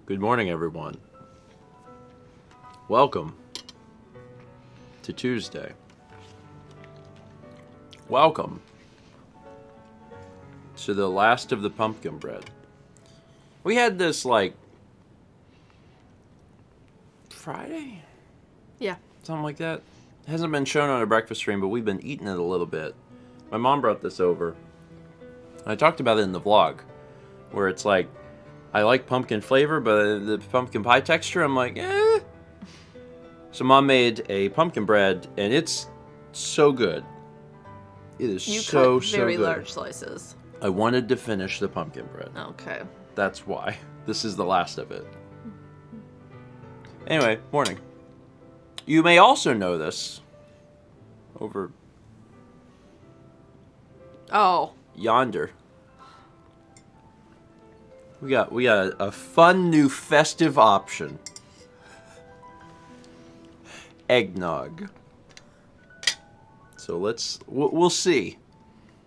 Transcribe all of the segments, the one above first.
Good morning, everyone. Welcome to Tuesday. Welcome to the last of the pumpkin bread. We had this, like, Friday? Yeah. Something like that. It hasn't been shown on a breakfast stream, but we've been eating it a little bit. My mom brought this over. I talked about it in the vlog, where it's like, I like pumpkin flavor, but the pumpkin pie texture, I'm like, eh. So Mom made a pumpkin bread, and it's so good. It is so good. Very large slices. I wanted to finish the pumpkin bread. Okay. That's why. This is the last of it. Anyway, morning. You may also know this over yonder. We got a fun new festive option. Eggnog. So we'll see.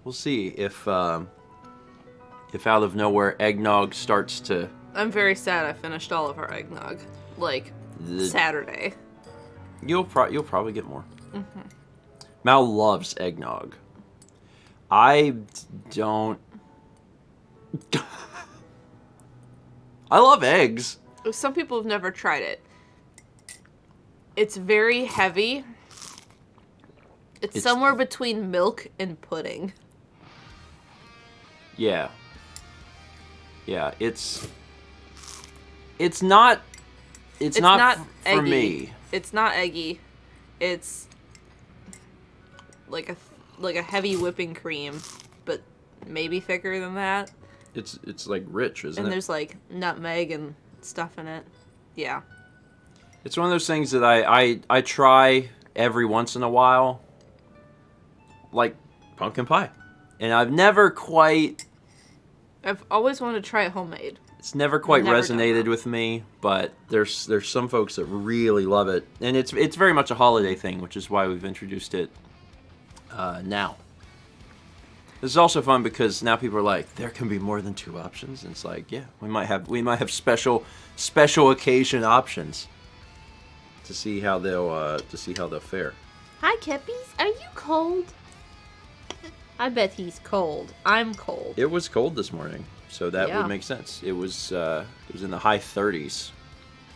We'll see if out of nowhere eggnog starts to. I'm very sad I finished all of our eggnog, like, Saturday. You'll probably get more. Mm-hmm. Mal loves eggnog. I don't. I love eggs. Some people have never tried it. It's very heavy. It's somewhere between milk and pudding. Yeah. Yeah, it's not for eggy. me. It's not eggy. It's like a heavy whipping cream, but maybe thicker than that. It's like rich, isn't it? And there's like nutmeg and stuff in it. Yeah. It's one of those things that I try every once in a while, like pumpkin pie, and I've always wanted to try it homemade. It's never quite resonated with me, but there's some folks that really love it, and it's very much a holiday thing, which is why we've introduced it now. This is also fun because now people are like, there can be more than two options, and it's like, yeah, we might have special occasion options to see how they'll fare. Hi, Kippies. Are you cold? I bet he's cold. I'm cold. It was cold this morning, so that would make sense. It was in the high 30s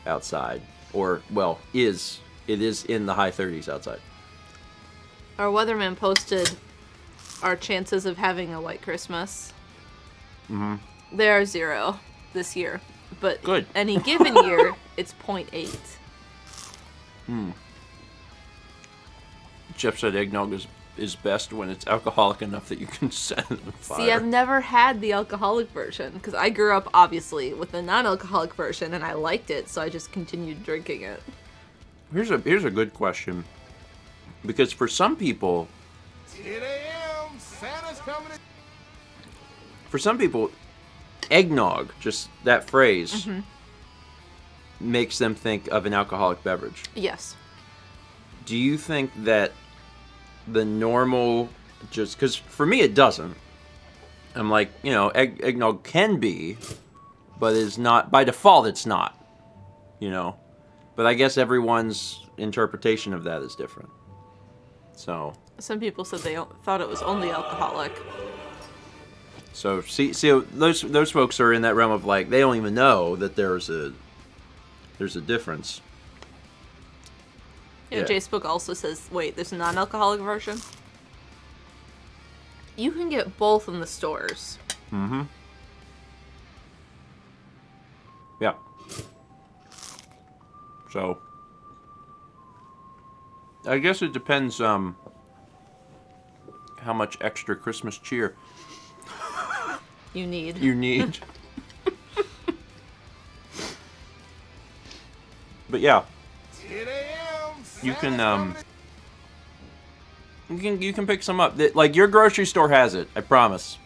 outside, or well, it is in the high 30s outside. Our weatherman posted our chances of having a white Christmas. Mm-hmm. They are 0 this year, but good. Any given year, it's 0.8. Jeff said eggnog is best when it's alcoholic enough that you can set it on fire. See, I've never had the alcoholic version, because I grew up, obviously, with the non-alcoholic version, and I liked it, so I just continued drinking it. Here's a good question. Because for some people... 10 a.m. Santa's coming in. For some people, eggnog, just that phrase, makes them think of an alcoholic beverage. Yes. Do you think that the normal, just because for me it doesn't. I'm like, eggnog can be, but it's not, by default it's not, But I guess everyone's interpretation of that is different. So. Some people said they thought it was only alcoholic. So see, those folks are in that realm of like, they don't even know that there's a difference. Facebook also says, wait, there's a non-alcoholic version? You can get both in the stores. Mm-hmm. Yeah. So, I guess it depends how much extra Christmas cheer you need. But yeah. 10 a.m. You can pick some up. Like, your grocery store has it. I promise.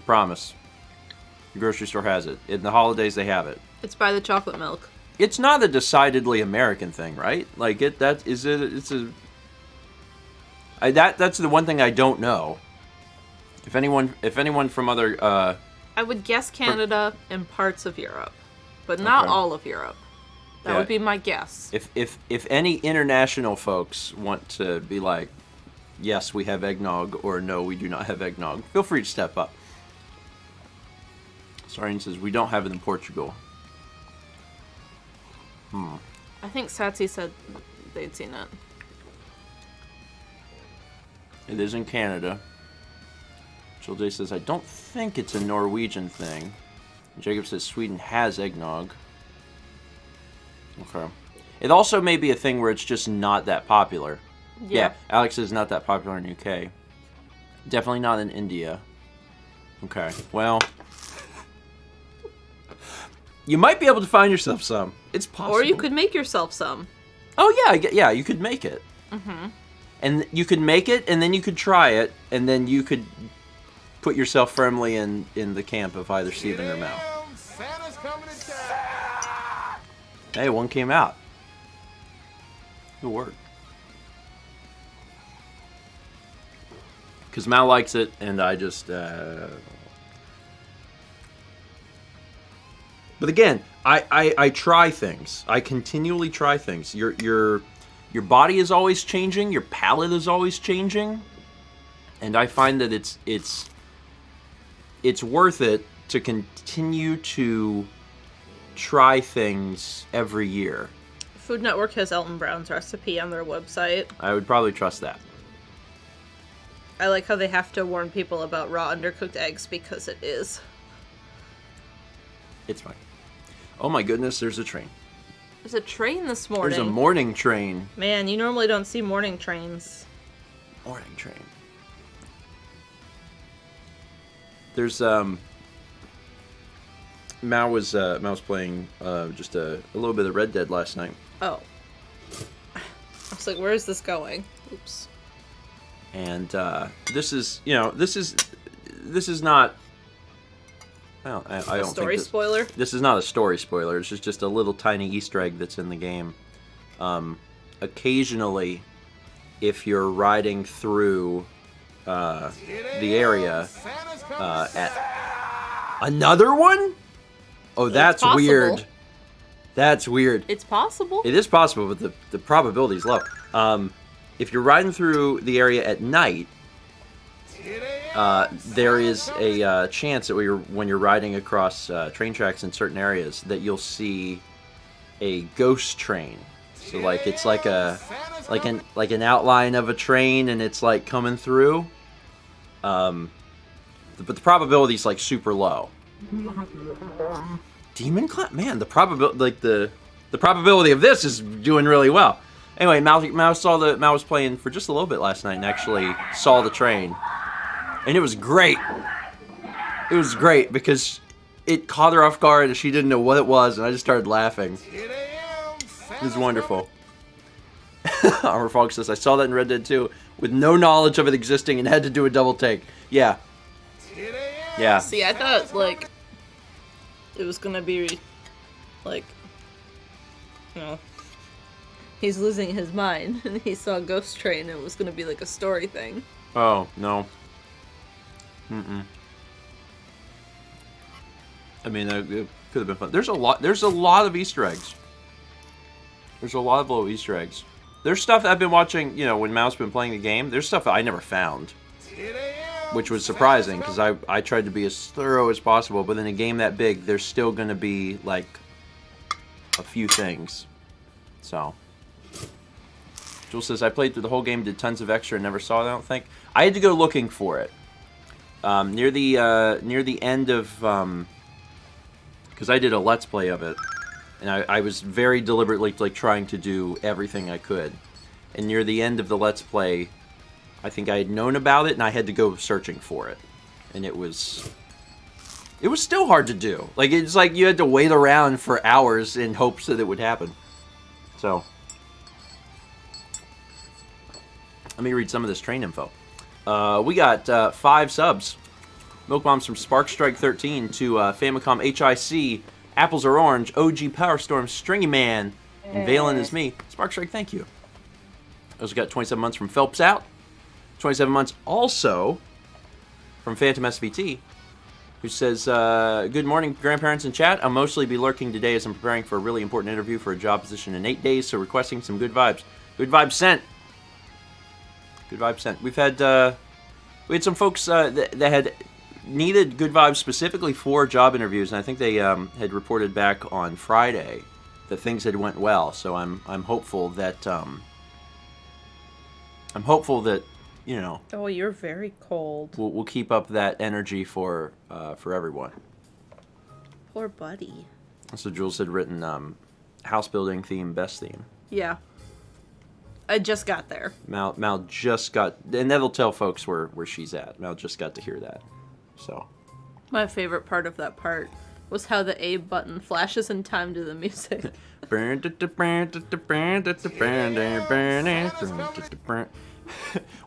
Your grocery store has it. In the holidays, they have it. It's by the chocolate milk. It's not a decidedly American thing, right? Like, that's the one thing I don't know. If anyone from other I would guess Canada and parts of Europe. but not Okay. all of Europe. That Yeah. would be my guess. If any international folks want to be like, yes, we have eggnog, or no, we do not have eggnog, feel free to step up. Sarian says, we don't have it in Portugal. I think Satsy said they'd seen it. It is in Canada. Jill J says, I don't think it's a Norwegian thing. Jacob says, Sweden has eggnog. Okay. It also may be a thing where it's just not that popular. Yeah, Alex says not that popular in UK. Definitely not in India. Okay, well... You might be able to find yourself some. It's possible. Or you could make yourself some. Oh, yeah, you could make it. Mm-hmm. And you could make it, and then you could try it, and then you could put yourself firmly in the camp of either Steven or Mal. Santa's coming to town. Hey, one came out. Good work. Because Mal likes it, and I just... But again, I try things. I continually try things. Your body is always changing. Your palate is always changing. And I find that it's worth it to continue to try things every year. Food Network has Elton Brown's recipe on their website. I would probably trust that. I like how they have to warn people about raw undercooked eggs because it is. It's fine. Oh my goodness, there's a train. There's a train this morning. There's a morning train. Man, you normally don't see morning trains. Morning train. There's Mao was playing just a little bit of Red Dead last night. Oh. I was like, where is this going? Oops. And this is not. Well, I don't Story think spoiler? This is not a story spoiler. It's just a little tiny Easter egg that's in the game. Occasionally, if you're riding through the area at another one. Oh, that's possible. weird. That's weird. It's possible. It is possible, but the probability is low. If you're riding through the area at night, there is a chance that when you're riding across train tracks in certain areas that you'll see a ghost train. So like it's like an outline of a train, and it's like coming through. But the probability is like super low. Demon Clown, man, the probability of this is doing really well. Anyway, Mal was playing for just a little bit last night and actually saw the train, and it was great. It was great because it caught her off guard and she didn't know what it was, and I just started laughing. It was wonderful. Armor Fog says, I saw that in Red Dead 2 with no knowledge of it existing and had to do a double take. Yeah. Yeah. See, I thought, like, it was gonna be, like, you know, he's losing his mind, and he saw Ghost Train, and it was gonna be, like, a story thing. Oh, no. Mm-mm. I mean, it could have been fun. There's a lot of Easter eggs. There's a lot of little Easter eggs. There's stuff that I've been watching, you know, when Mal's been playing the game. There's stuff that I never found, which was surprising, because I tried to be as thorough as possible, but in a game that big, there's still going to be, like, a few things. So. Jules says, I played through the whole game, did tons of extra, and never saw it, I don't think. I had to go looking for it. Near the end of, because I did a Let's Play of it, and I was very deliberately, like, trying to do everything I could. And near the end of the Let's Play, I think I had known about it, and I had to go searching for it. And it was still hard to do. Like, it's like you had to wait around for hours in hopes that it would happen. So, let me read some of this train info. We got 5 subs. Milk Bombs from Sparkstrike 13 to Famicom HIC, Apples Are Orange, OG Power Storm, Stringy Man, and Valen is me. Sparkstrike, thank you. Also got 27 months from Phelps Out. 27 months also from Phantom SVT, who says, good morning, grandparents in chat. I'll mostly be lurking today as I'm preparing for a really important interview for a job position in 8 days, so requesting some good vibes. Good vibes sent. Good vibes sent. We had some folks that had needed good vibes specifically for job interviews, and I think they had reported back on Friday that things had went well. So I'm hopeful that you know. Oh, you're very cold. We'll keep up that energy for everyone. Poor buddy. So Jules had written house building theme, best theme. Yeah. I just got there. Mal just got, and that'll tell folks where she's at. Mal just got to hear that. So. My favorite part of that part was how the A button flashes in time to the music.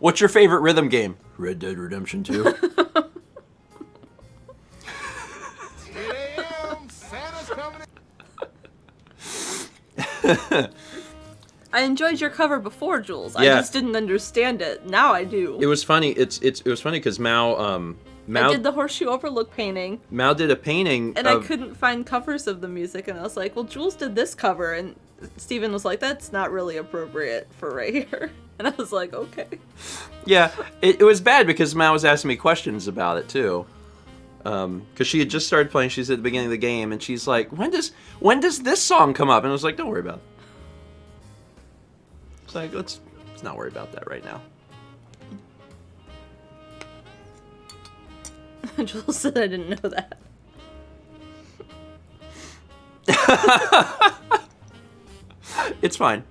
What's your favorite rhythm game? Red Dead Redemption 2. 8 a.m. Santa's coming. I enjoyed your cover before, Jules. Yeah. I just didn't understand it. Now I do. It was funny. It was funny because Mao I did the Horseshoe Overlook painting. Mao did a painting And I couldn't find covers of the music, and I was like, well, Jules did this cover, and Stephen was like, that's not really appropriate for right here. And I was like, okay. Yeah, it was bad because Mao was asking me questions about it too. Because she had just started playing, she's at the beginning of the game, and she's like, when does this song come up? And I was like, don't worry about it. It's like, let's not worry about that right now. Jules said I didn't know that. It's fine.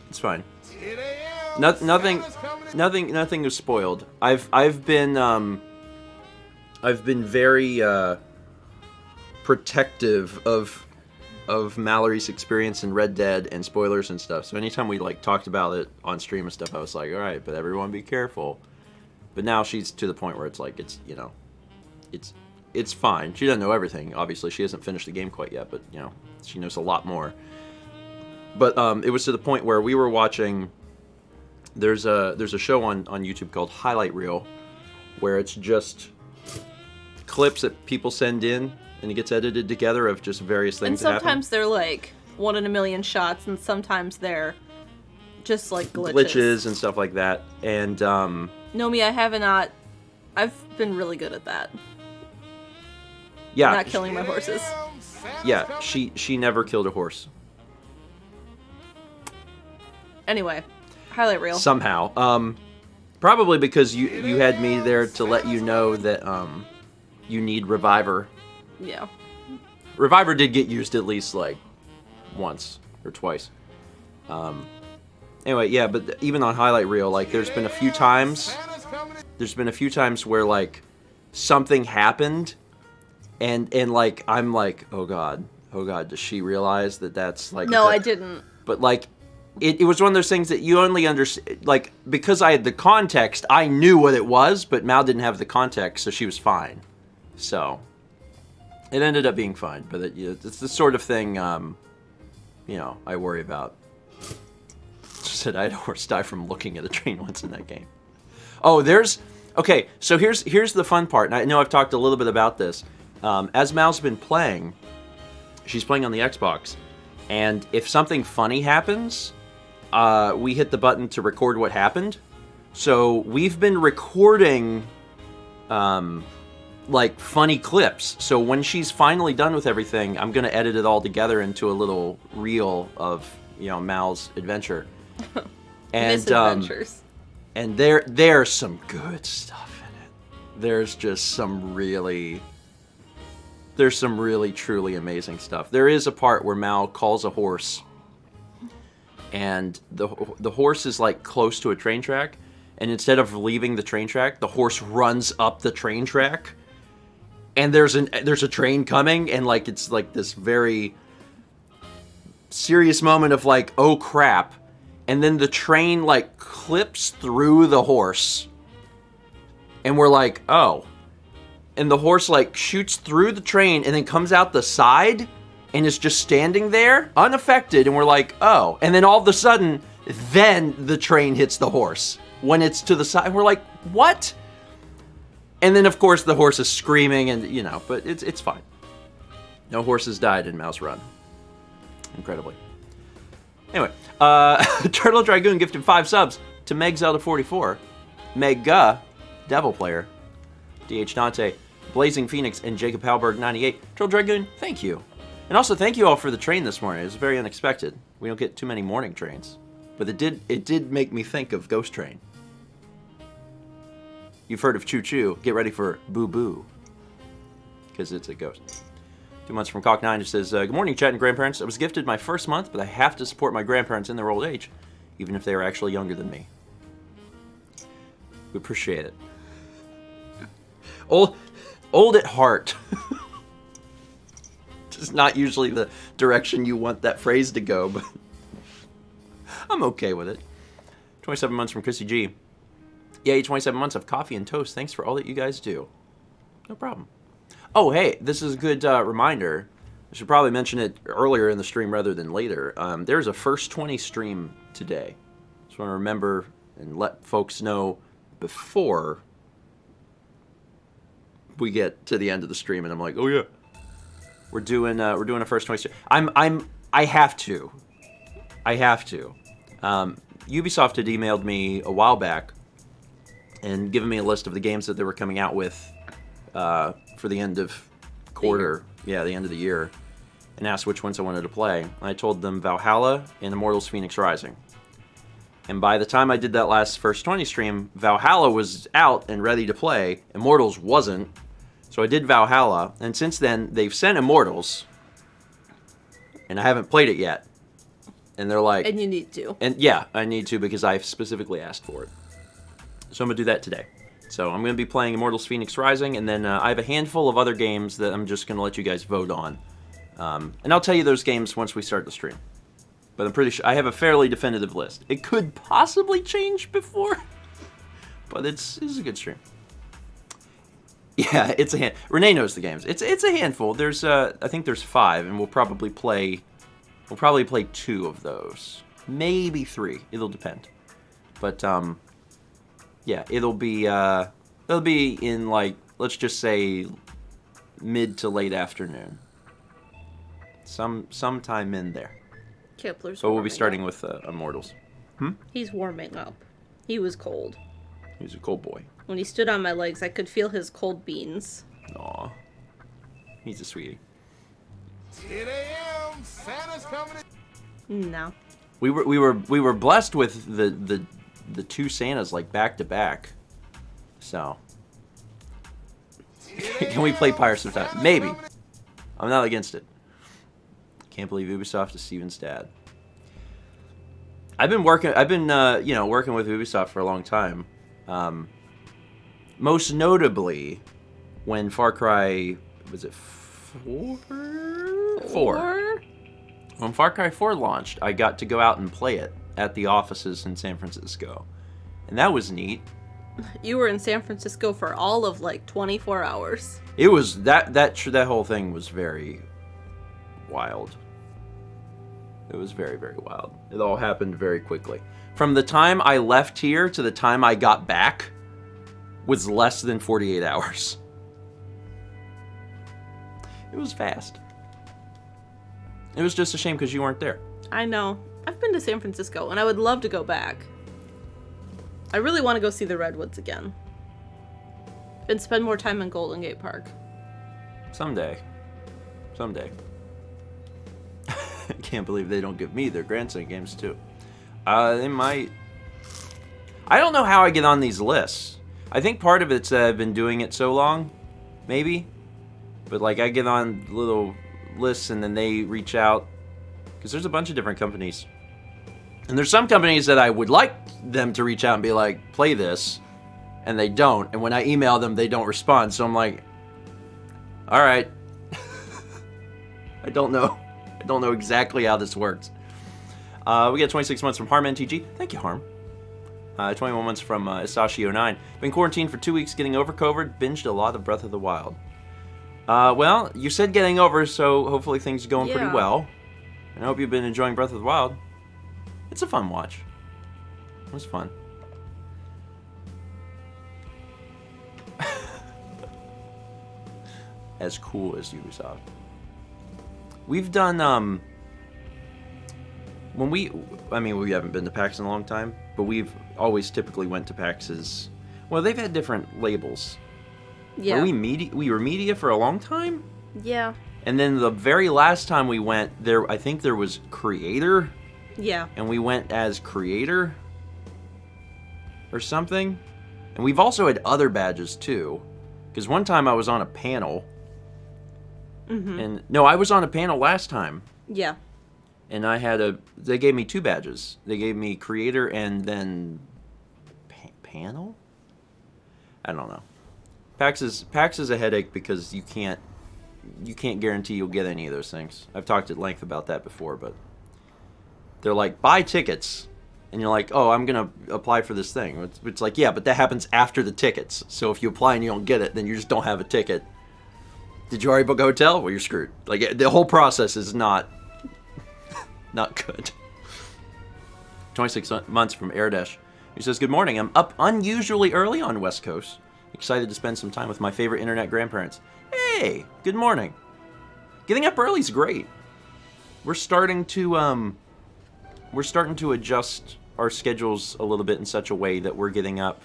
It's fine. 8 a.m. Nothing Santa's coming. Nothing is spoiled. I've been very protective of Mallory's experience in Red Dead and spoilers and stuff. So anytime we like talked about it on stream and stuff, I was like, all right, but everyone be careful. But now she's to the point where it's like it's fine. She doesn't know everything. Obviously, she hasn't finished the game quite yet, but she knows a lot more. But it was to the point where we were watching. There's a show on YouTube called Highlight Reel, where it's just clips that people send in, and it gets edited together of just various things. And that happen. sometimes they're like 1 in a million shots, and sometimes they're just like glitches and stuff like that. And Nomi, I've been really good at that. yeah, Not killing my horses. yeah, she never killed a horse. Anyway, highlight reel. Somehow. Probably because you had me there to let you know that you need Reviver. Yeah. Reviver did get used at least like once or twice. Anyway, yeah, but even on highlight reel, like there's been a few times where like something happened and like I'm like, oh god, does she realize that that's like No, I didn't. But like it was one of those things that you only understand, like, because I had the context, I knew what it was, but Mal didn't have the context, so she was fine. So it ended up being fine, but it's the sort of thing, I worry about. Just said I had a horse die from looking at a train once in that game. Oh, okay, so here's the fun part, and I know I've talked a little bit about this. As Mal's been playing, she's playing on the Xbox, and if something funny happens, we hit the button to record what happened. So we've been recording like funny clips. So when she's finally done with everything, I'm gonna edit it all together into a little reel of Mal's adventure. And Misadventures. And there's some good stuff in it. There's some really truly amazing stuff. There is a part where Mal calls a horse, and the horse is like close to a train track, and instead of leaving the train track, the horse runs up the train track, and there's a train coming, and like it's like this very serious moment of like, oh crap, and then the train like clips through the horse, and we're like, oh, and the horse like shoots through the train and then comes out the side and is just standing there unaffected, and we're like, oh, and then all of a sudden then the train hits the horse when it's to the side. We're like, what? And then, of course, the horse is screaming, and, you know, but it's fine. No horses died in Mouse Run. Incredibly. Anyway, Turtle Dragoon gifted 5 subs to Meg Zelda 44, Mega Devil Player, DH Dante, Blazing Phoenix, and Jacob Halberg 98. Turtle Dragoon, thank you. And also thank you all for the train this morning. It was very unexpected. We don't get too many morning trains. But it did make me think of Ghost Train. You've heard of Choo Choo. Get ready for Boo Boo. Because it's a ghost. 2 months from Cock9 just says, good morning, chat and grandparents. I was gifted my first month, but I have to support my grandparents in their old age, even if they are actually younger than me. We appreciate it. Old at heart. Just not usually the direction you want that phrase to go, but I'm okay with it. 27 months from Chrissy G. Yay, 27 months of coffee and toast. Thanks for all that you guys do. No problem. Oh, hey, this is a good reminder. I should probably mention it earlier in the stream rather than later. There's a First 20 stream today. Just want to remember and let folks know before we get to the end of the stream, and I'm like, oh yeah, we're doing a First 20 stream. I have to. Ubisoft had emailed me a while back and given me a list of the games that they were coming out with for the end of quarter, the end of the year, and asked which ones I wanted to play. I told them Valhalla and Immortals Phoenix Rising. And by the time I did that last First 20 stream, Valhalla was out and ready to play. Immortals wasn't. So I did Valhalla, and since then, they've sent Immortals, and I haven't played it yet. And they're like... And you need to. And yeah, I need to because I specifically asked for it. So I'm going to do that today. So I'm going to be playing Immortals Phoenix Rising, and then I have a handful of other games that I'm just going to let you guys vote on. And I'll tell you those games once we start the stream. But I'm pretty sure I have a fairly definitive list. It could possibly change before, but it's a good stream. Yeah, it's a hand. Renee knows the games. It's a handful. There's I think there's 5, and we'll probably play 2 of those, maybe 3. It'll depend. But yeah, it'll be in, like, let's just say mid to late afternoon. Sometime in there. Kepler's So we'll be warming starting up. with Immortals. He's warming up. He was cold. He's a cold boy. When he stood on my legs, I could feel his cold beans. Aw. He's a sweetie. 10 a.m. Santa's coming in. No. We were blessed with the 2 Santas, like, back to back. So can we play Pirates of Time? Maybe. I'm not against it. Can't believe Ubisoft is Steven's dad. I've been working with Ubisoft for a long time. Most notably when Far Cry, was it 4? 4. When Far Cry 4 launched, I got to go out and play it at the offices in San Francisco. And that was neat. You were in San Francisco for all of, like, 24 hours. It was, that whole thing was very wild. It was very, very wild. It all happened very quickly. From the time I left here to the time I got back was less than 48 hours. It was fast. It was just a shame because you weren't there. I know. I've been to San Francisco, and I would love to go back. I really want to go see the Redwoods again. And spend more time in Golden Gate Park. Someday. I can't believe they don't give me their grandson games too. They might. I don't know how I get on these lists. I think part of it's that I've been doing it so long, maybe. But like I get on little lists and then they reach out. Because there's a bunch of different companies. And there's some companies that I would like them to reach out and be like, play this. And they don't. And when I email them, they don't respond. So I'm like, all right. I don't know exactly how this works. We got 26 months from Harm NTG. Thank you, Harm. 21 months from Isashi09. Been quarantined for 2 weeks, getting over COVID. Binged a lot of Breath of the Wild. Well, you said getting over, so hopefully things are going pretty well. And I hope you've been enjoying Breath of the Wild. It's a fun watch. It was fun. as cool as Ubisoft. We've done we haven't been to PAX in a long time, but we've always typically went to PAX's. Well, they've had different labels. Yeah. We were media for a long time. Yeah. And then the very last time we went there, I think there was creator. Yeah. And we went as creator or something. And we've also had other badges too. Because one time I was on a panel. Mm-hmm. And no, I was on a panel last time. Yeah. And they gave me 2 badges. They gave me creator and then panel? I don't know. PAX is a headache because you can't guarantee you'll get any of those things. I've talked at length about that before, but they're like, buy tickets. And you're like, oh, I'm going to apply for this thing. It's like, yeah, but that happens after the tickets. So if you apply and you don't get it, then you just don't have a ticket. Did you already book a hotel? Well, you're screwed. Like, the whole process is not good. 26 months from Airdash. He says, good morning. I'm up unusually early on West Coast. Excited to spend some time with my favorite internet grandparents. Hey, good morning. Getting up early is great. We're starting to adjust our schedules a little bit in such a way that we're getting up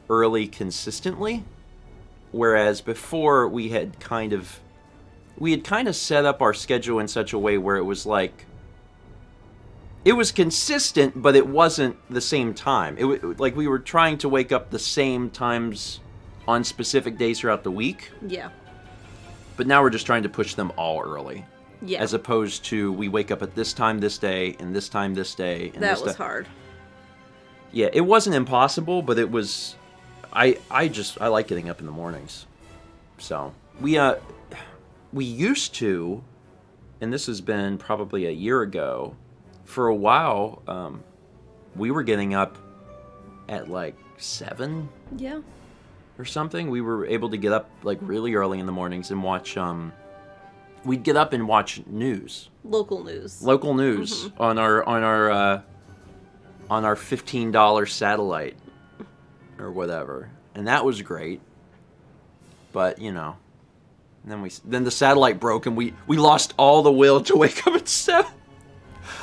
early consistently. Whereas before we had kind of set up our schedule in such a way where it was like, it was consistent, but it wasn't the same time. Like we were trying to wake up the same times on specific days throughout the week. Yeah. But now we're just trying to push them all early. Yeah. As opposed to we wake up at this time this day, and this time this day, and that was hard. Yeah, it wasn't impossible, but it was. I like getting up in the mornings. So we used to, and this has been probably a year ago. For a while, we were getting up at like 7. Yeah. Or something. We were able to get up like really early in the mornings and watch. We'd get up and watch news. Local news. Mm-hmm. on our $15 satellite or whatever, and that was great. But and then the satellite broke and we lost all the will to wake up at 7.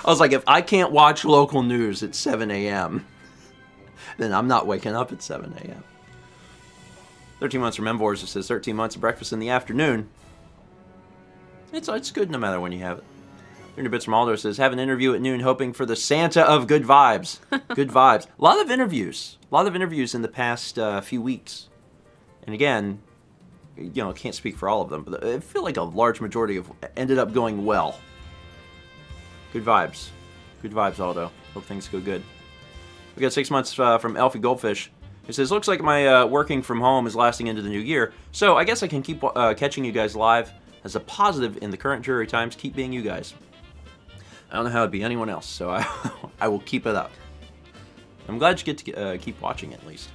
I was like, if I can't watch local news at 7 a.m., then I'm not waking up at 7 a.m. 13 months from Mbors, it says 13 months of breakfast in the afternoon. It's good no matter when you have it. 300 bits from Aldo says, have an interview at noon hoping for the Santa of good vibes. Good vibes. A lot of interviews in the past few weeks. And again, can't speak for all of them, but I feel like a large majority of ended up going well. Good vibes. Good vibes, Aldo. Hope things go good. We got 6 months from Elfie Goldfish. It says, looks like my working from home is lasting into the new year, so I guess I can keep catching you guys live as a positive in the current dreary times. Keep being you guys. I don't know how it'd be anyone else, so I will keep it up. I'm glad you get to keep watching at least.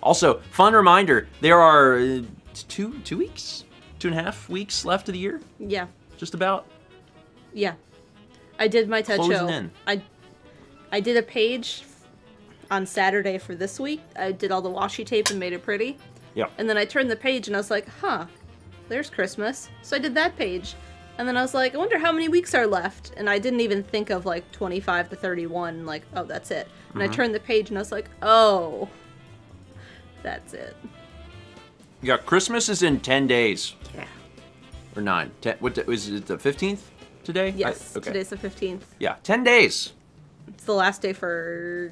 Also, fun reminder, there are 2 weeks? 2.5 weeks left of the year? Yeah. Just about? Yeah. I did my TED show. In. I did a page on Saturday for this week. I did all the washi tape and made it pretty. Yeah. And then I turned the page and I was like, there's Christmas. So I did that page. And then I was like, I wonder how many weeks are left. And I didn't even think of like 25 to 31, like, oh, that's it. And I turned the page and I was like, oh, that's it. Yeah, Christmas is in 10 days. Yeah. Or 9. Was it the 15th today? Yes, okay. Today's the 15th. Yeah, 10 days. It's the last day for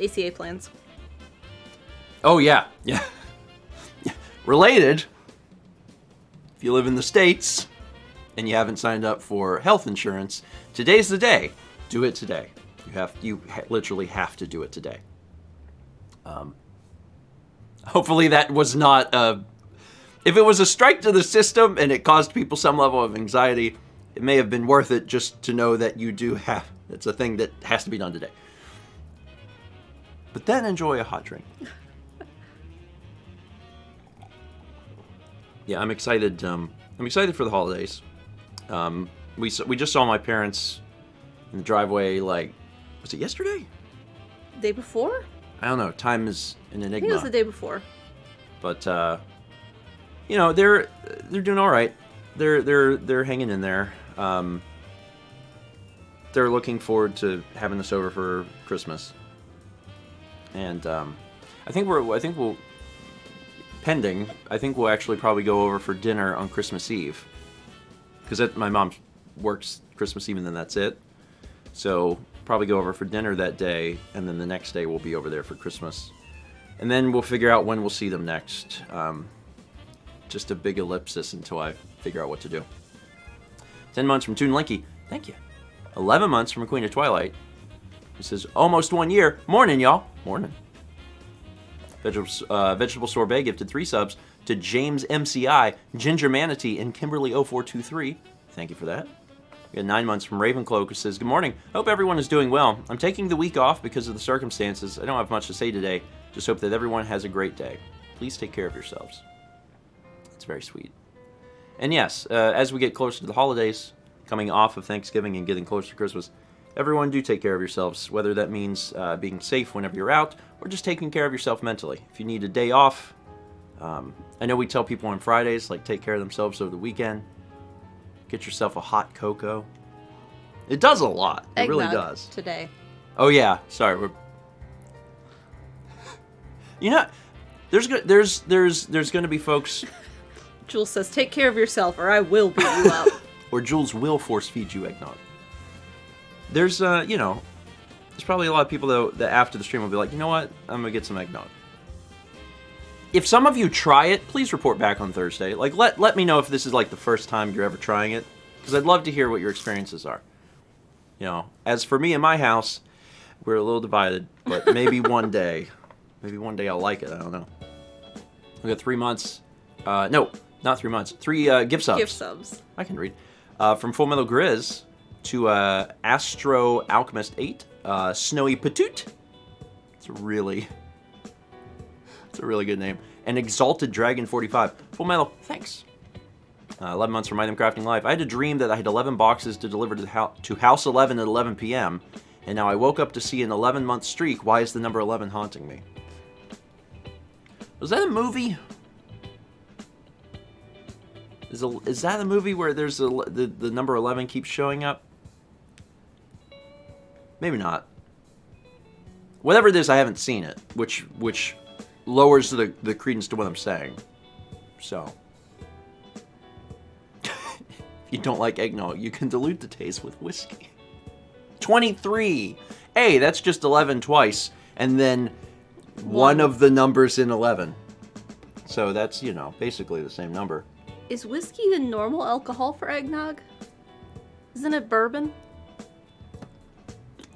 ACA plans. Oh, yeah. Yeah. Related, if you live in the States and you haven't signed up for health insurance, today's the day. Do it today. You literally have to do it today. Hopefully that was not if it was a strike to the system and it caused people some level of anxiety, it may have been worth it just to know that you do have, it's a thing that has to be done today. But then enjoy a hot drink. Yeah, I'm excited. I'm excited for the holidays. We just saw my parents in the driveway. Like, was it yesterday? Day before? I don't know. Time is an enigma. I think it was the day before. But you know, they're doing all right. They're hanging in there. They're looking forward to having us over for Christmas, and I think we'll pending. I think we'll actually probably go over for dinner on Christmas Eve, because my mom works Christmas Eve and then that's it. So probably go over for dinner that day, and then the next day we'll be over there for Christmas, and then we'll figure out when we'll see them next. Just a big ellipsis until I figure out what to do. 10 months from Toon Linky. Thank you. 11 months from Queen of Twilight. He says, almost 1 year. Morning, y'all. Morning. Vegetable Sorbet gifted 3 subs to James MCI, Ginger Manatee, and Kimberly0423. Thank you for that. We got 9 months from Ravencloak, who says, good morning. Hope everyone is doing well. I'm taking the week off because of the circumstances. I don't have much to say today. Just hope that everyone has a great day. Please take care of yourselves. It's very sweet. And yes, as we get closer to the holidays, coming off of Thanksgiving and getting closer to Christmas, everyone do take care of yourselves, whether that means being safe whenever you're out or just taking care of yourself mentally. If you need a day off, I know we tell people on Fridays, like, take care of themselves over the weekend. Get yourself a hot cocoa. It does a lot. It really does. Today. Oh yeah, sorry. You know, there's going to be folks. Jules says, take care of yourself or I will beat you up. Or Jules will force feed you eggnog. There's, you know, there's probably a lot of people that after the stream will be like, you know what, I'm going to get some eggnog. If some of you try it, please report back on Thursday. Like, let me know if this is like the first time you're ever trying it, because I'd love to hear what your experiences are. You know, as for me and my house, we're a little divided, but maybe one day I'll like it. I don't know. We got 3 months. No, not 3 months. 3 gift subs. Gift subs. I can read. From Full Metal Grizz to Astro Alchemist 8, Snowy Patoot. It's a really good name. And Exalted Dragon 45. Full Metal, thanks. 11 months from Item Crafting Life. I had a dream that I had 11 boxes to deliver to House 11 at 11 p.m. And now I woke up to see an 11-month streak. Why is the number 11 haunting me? Was that a movie? Is that a movie where there's the number 11 keeps showing up? Maybe not. Whatever it is, I haven't seen it, which lowers the credence to what I'm saying. So, if you don't like eggnog, you can dilute the taste with whiskey. 23. Hey, that's just 11 twice, and then one of the numbers in 11. So that's, you know, basically the same number. Is whiskey the normal alcohol for eggnog? Isn't it bourbon?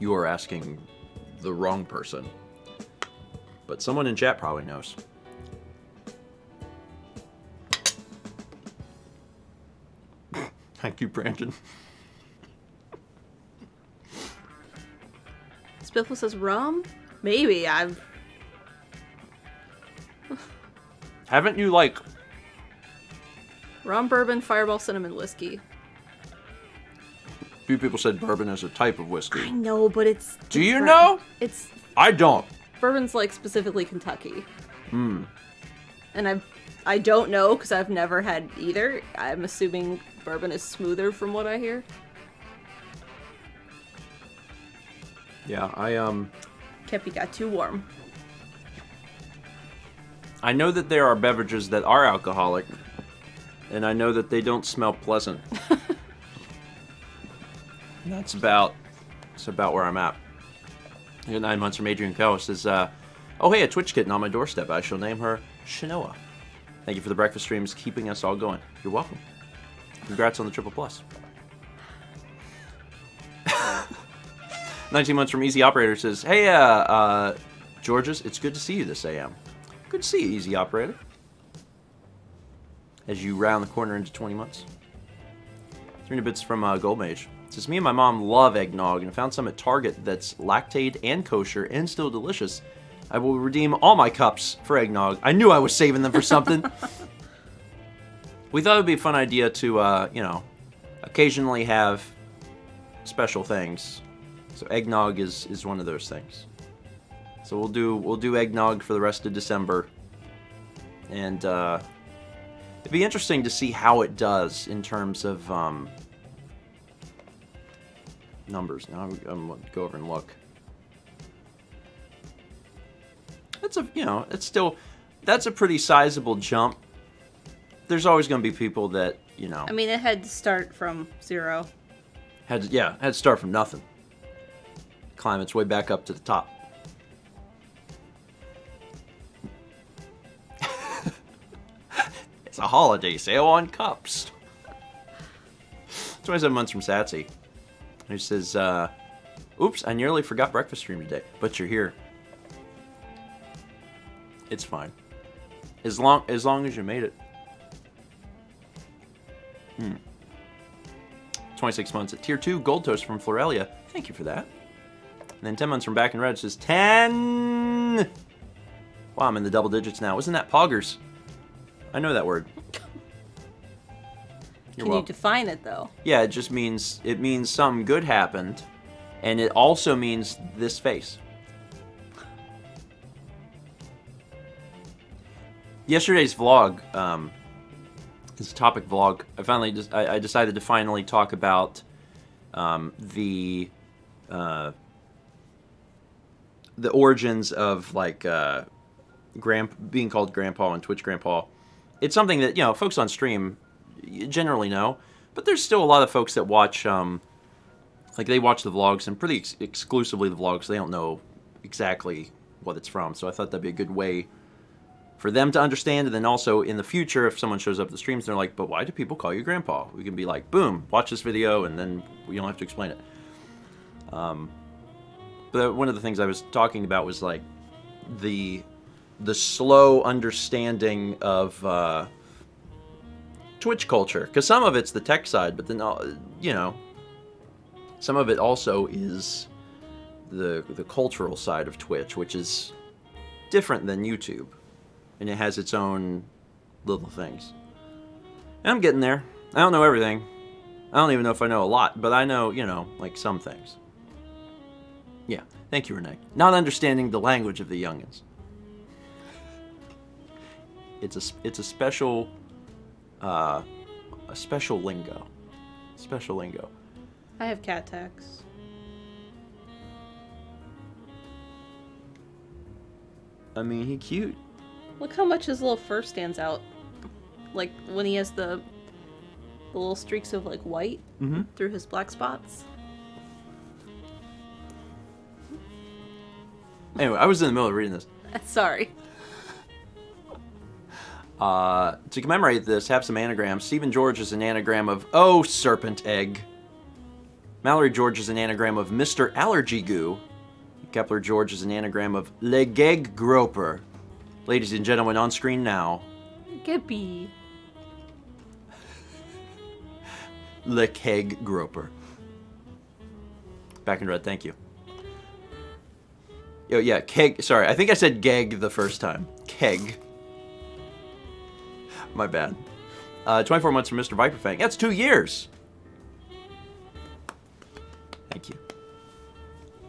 You are asking the wrong person. But someone in chat probably knows. Thank you, Brandon. Spiffle says rum? Maybe. Haven't you, like... Rum, bourbon, fireball, cinnamon, whiskey. A few people said bourbon is a type of whiskey. I know, but it's different. Do you know? It's... I don't. Bourbon's, like, specifically Kentucky. Hmm. And I don't know, because I've never had either. I'm assuming bourbon is smoother from what I hear. Yeah, Kepi got too warm. I know that there are beverages that are alcoholic, and I know that they don't smell pleasant. And that's about where I'm at. I got 9 months from Adrian Coe. Says, oh hey, a Twitch kitten on my doorstep. I shall name her Shinoa. Thank you for the breakfast streams, keeping us all going. You're welcome. Congrats on the triple plus. 19 months from Easy Operator says, hey, Georges, it's good to see you this AM. Good to see you, Easy Operator. As you round the corner into 20 months. 3 bits from Gold Mage. It says, me and my mom love eggnog, and I found some at Target that's lactate and kosher and still delicious. I will redeem all my cups for eggnog. I knew I was saving them for something. We thought it would be a fun idea to, you know, occasionally have special things. So eggnog is one of those things. So we'll do eggnog for the rest of December. And It'd be interesting to see how it does in terms of numbers. Now I'm going to go over and look. That's that's a pretty sizable jump. There's always going to be people that, I mean, it had to start from 0. had to start from nothing. Climb its way back up to the top. It's a holiday sale on cups. 27 months from Satsy. He says, oops, I nearly forgot breakfast stream today, but you're here. It's fine. As long as you made it. 26 months at tier 2 gold toast from Florelia. Thank you for that. And then 10 months from Back in Red says 10. Wow, I'm in the double digits now. Wasn't that poggers? I know that word. Can you define it though? Yeah, it means something good happened, and it also means this face. Yesterday's vlog, it's a topic vlog. I decided to finally talk about the origins of like being called Grandpa and Twitch Grandpa. It's something that folks on stream generally know, but there's still a lot of folks that watch they watch the vlogs, and pretty exclusively the vlogs. They don't know exactly what it's from, so I thought that'd be a good way for them to understand. And then also in the future, if someone shows up at the streams, they're like, but why do people call you Grandpa? We can be like, boom, watch this video, and then we don't have to explain it. But one of the things I was talking about was like the slow understanding of Twitch culture, because some of it's the tech side, but then some of it also is the cultural side of Twitch, which is different than YouTube, and it has its own little things. And I'm getting there. I don't know everything. I don't even know if I know a lot, but I know like some things. Yeah, thank you, Renee. Not understanding the language of the youngins. It's a special lingo. Special lingo. I have cat tax. I mean, he cute. Look how much his little fur stands out. Like when he has the little streaks of like white through his black spots. Anyway, I was in the middle of reading this. Sorry. To commemorate this, have some anagrams. Stephen George is an anagram of Oh Serpent Egg. Mallory George is an anagram of Mr. Allergy Goo. Kepler George is an anagram of Le Geg Groper. Ladies and gentlemen, on screen now. Gippy. Le Keg Groper. Back in red, thank you. Yo, yeah, keg. Sorry, I think I said geg the first time. Keg. My bad. 24 months from Mr. Viperfang. That's 2 years. Thank you.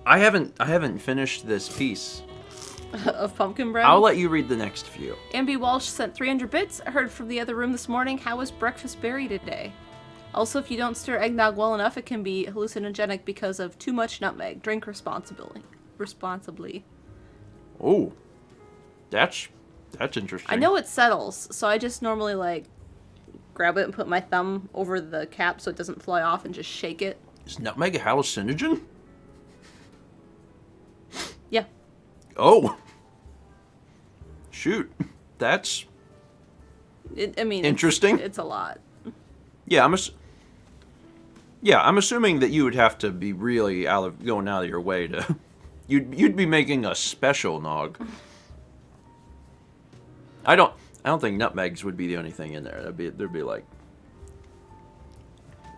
I haven't finished this piece of pumpkin bread. I'll let you read the next few. Ambi Walsh sent 300 bits. I heard from the other room this morning. How was breakfast berry today? Also, if you don't stir eggnog well enough, it can be hallucinogenic because of too much nutmeg. Drink responsibly. Oh, that's interesting. I know it settles, so I just normally like grab it and put my thumb over the cap so it doesn't fly off and just shake it. Is nutmeg a hallucinogen? Yeah. Oh. Shoot. That's interesting. It's a lot. Yeah, I'm assuming that you would have to be really going out of your way to you'd be making a special nog. I don't think nutmegs would be the only thing in there. There'd be like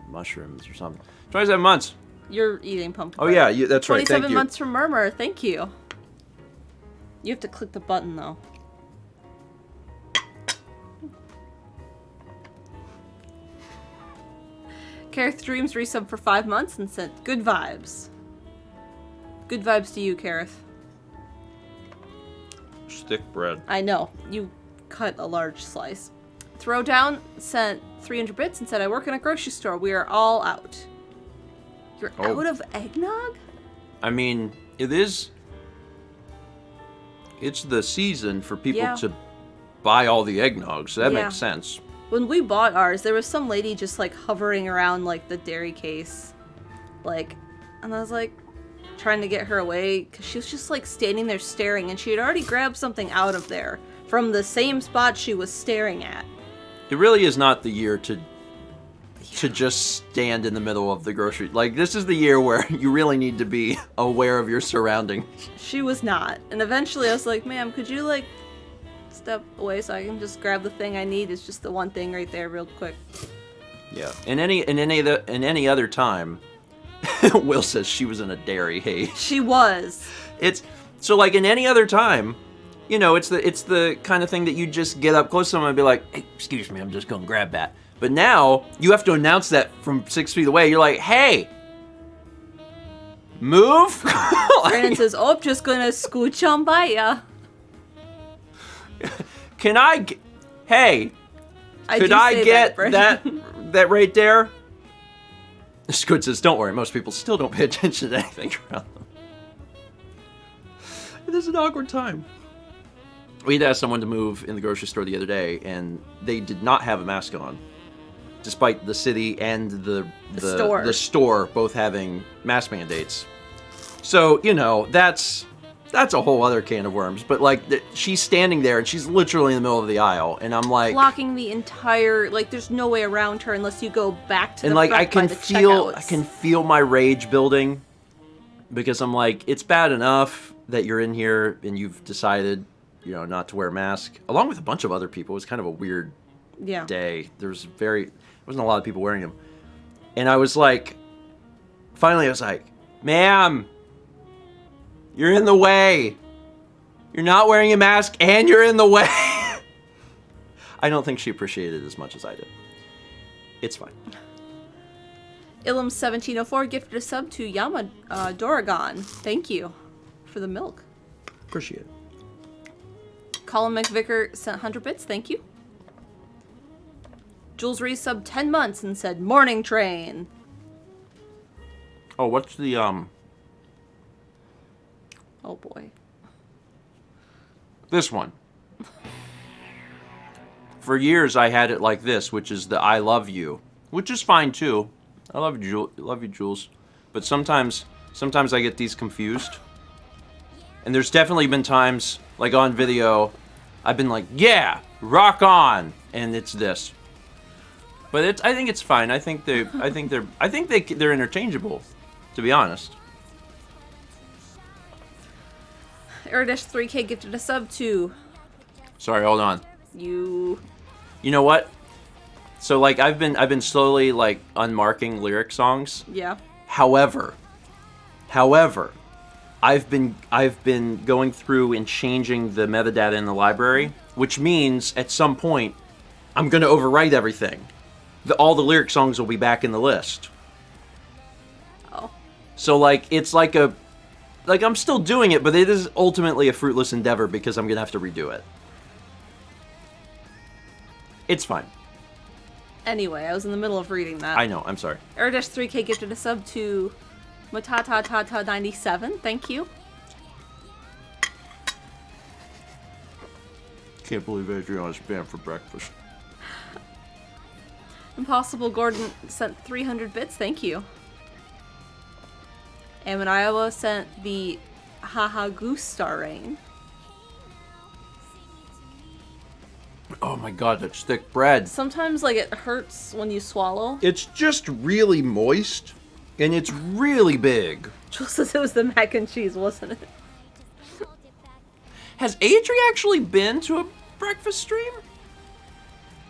mushrooms or something. 27 months. You're eating pumpkin. Oh yeah, that's right. 27 months from Murmur. Thank you. You have to click the button though. Kareth Dreams resub for 5 months and sent good vibes. Good vibes to you, Kareth. Stick bread. I know. You cut a large slice. Throwdown sent 300 bits and said, I work in a grocery store. We are all out. You're out of eggnog? I mean, it's the season for people to buy all the eggnog, so that makes sense. When we bought ours, there was some lady just, like, hovering around, like, the dairy case. Like, and I was like, trying to get her away, because she was just, like, standing there staring, and she had already grabbed something out of there from the same spot she was staring at. It really is not the year to just stand in the middle of the grocery. Like, this is the year where you really need to be aware of your surroundings. She was not. And eventually I was like, ma'am, could you, like, step away so I can just grab the thing I need? It's just the one thing right there real quick. Yeah. In any other time, Will says she was in a dairy haze. She was. It's so, like, in any other time, you know, it's the kind of thing that you just get up close to someone and be like, hey, excuse me, I'm just going to grab that. But now, you have to announce that from 6 feet away. You're like, hey, move. Brandon says, oh, just going to scooch on by ya. Can I, hey, could I get that right there? Squid says, don't worry, most people still don't pay attention to anything around them. It is an awkward time. We had asked someone to move in the grocery store the other day, and they did not have a mask on, despite the city and the store both having mask mandates. So, you know, that's a whole other can of worms. But, like, she's standing there, and she's literally in the middle of the aisle, and I'm like... blocking the entire... like, there's no way around her unless you go back to the front by the checkouts. I can feel my rage building, because I'm like, it's bad enough that you're in here, and you've decided... you know, not to wear a mask, along with a bunch of other people. It was kind of a weird day. There wasn't a lot of people wearing them. And I was like, finally I was like, ma'am, you're in the way. You're not wearing a mask and you're in the way. I don't think she appreciated it as much as I did. It's fine. Ilum1704 gifted a sub to Yama Doragon. Thank you for the milk. Appreciate it. Colin McVicker sent 100 bits. Thank you. Jules resubbed 10 months and said, morning train. Oh, what's the, oh, boy. This one. For years, I had it like this, which is the I love you, which is fine, too. I love you, Jules. But sometimes I get these confused. And there's definitely been times, like on video, I've been like, yeah, rock on, and it's this. But I think it's fine. I think they're interchangeable, to be honest. Air-3K gifted a sub to... sorry, hold on. You know what? So, like, I've been slowly, like, unmarking lyric songs. Yeah. However, I've been going through and changing the metadata in the library, which means at some point I'm going to overwrite everything. All the lyric songs will be back in the list. Oh. So, like, it's like I'm still doing it, but it is ultimately a fruitless endeavor because I'm going to have to redo it. It's fine. Anyway, I was in the middle of reading that. I know, I'm sorry. Air-3K gifted a sub to Matata97. Thank you. Can't believe Adriana's banned for breakfast. Impossible Gordon sent 300 bits. Thank you. Ammon Iowa sent the Haha Goose Star Rain. Oh my god, that's thick bread. Sometimes, like, it hurts when you swallow. It's just really moist, and it's really big. Jules says it was the mac and cheese, wasn't it? Has Adri actually been to a breakfast stream?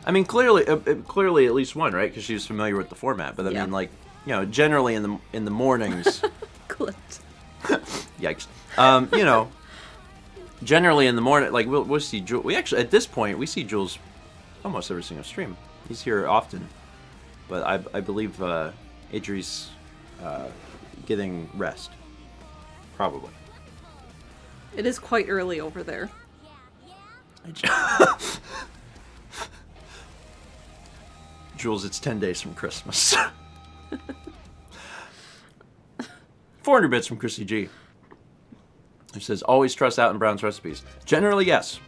I mean, clearly at least one, right? Because she was familiar with the format. But I mean, like, you know, generally in the mornings. Clipped. Yikes. You know, generally in the morning, like we'll see Jules. We actually at this point we see Jules almost every single stream. He's here often, but I believe Adri's getting rest, probably. It is quite early over there. Jules, it's 10 days from Christmas. 400 bits from Chrissy G. Who says, always trust Alton Brown's recipes. Generally, yes.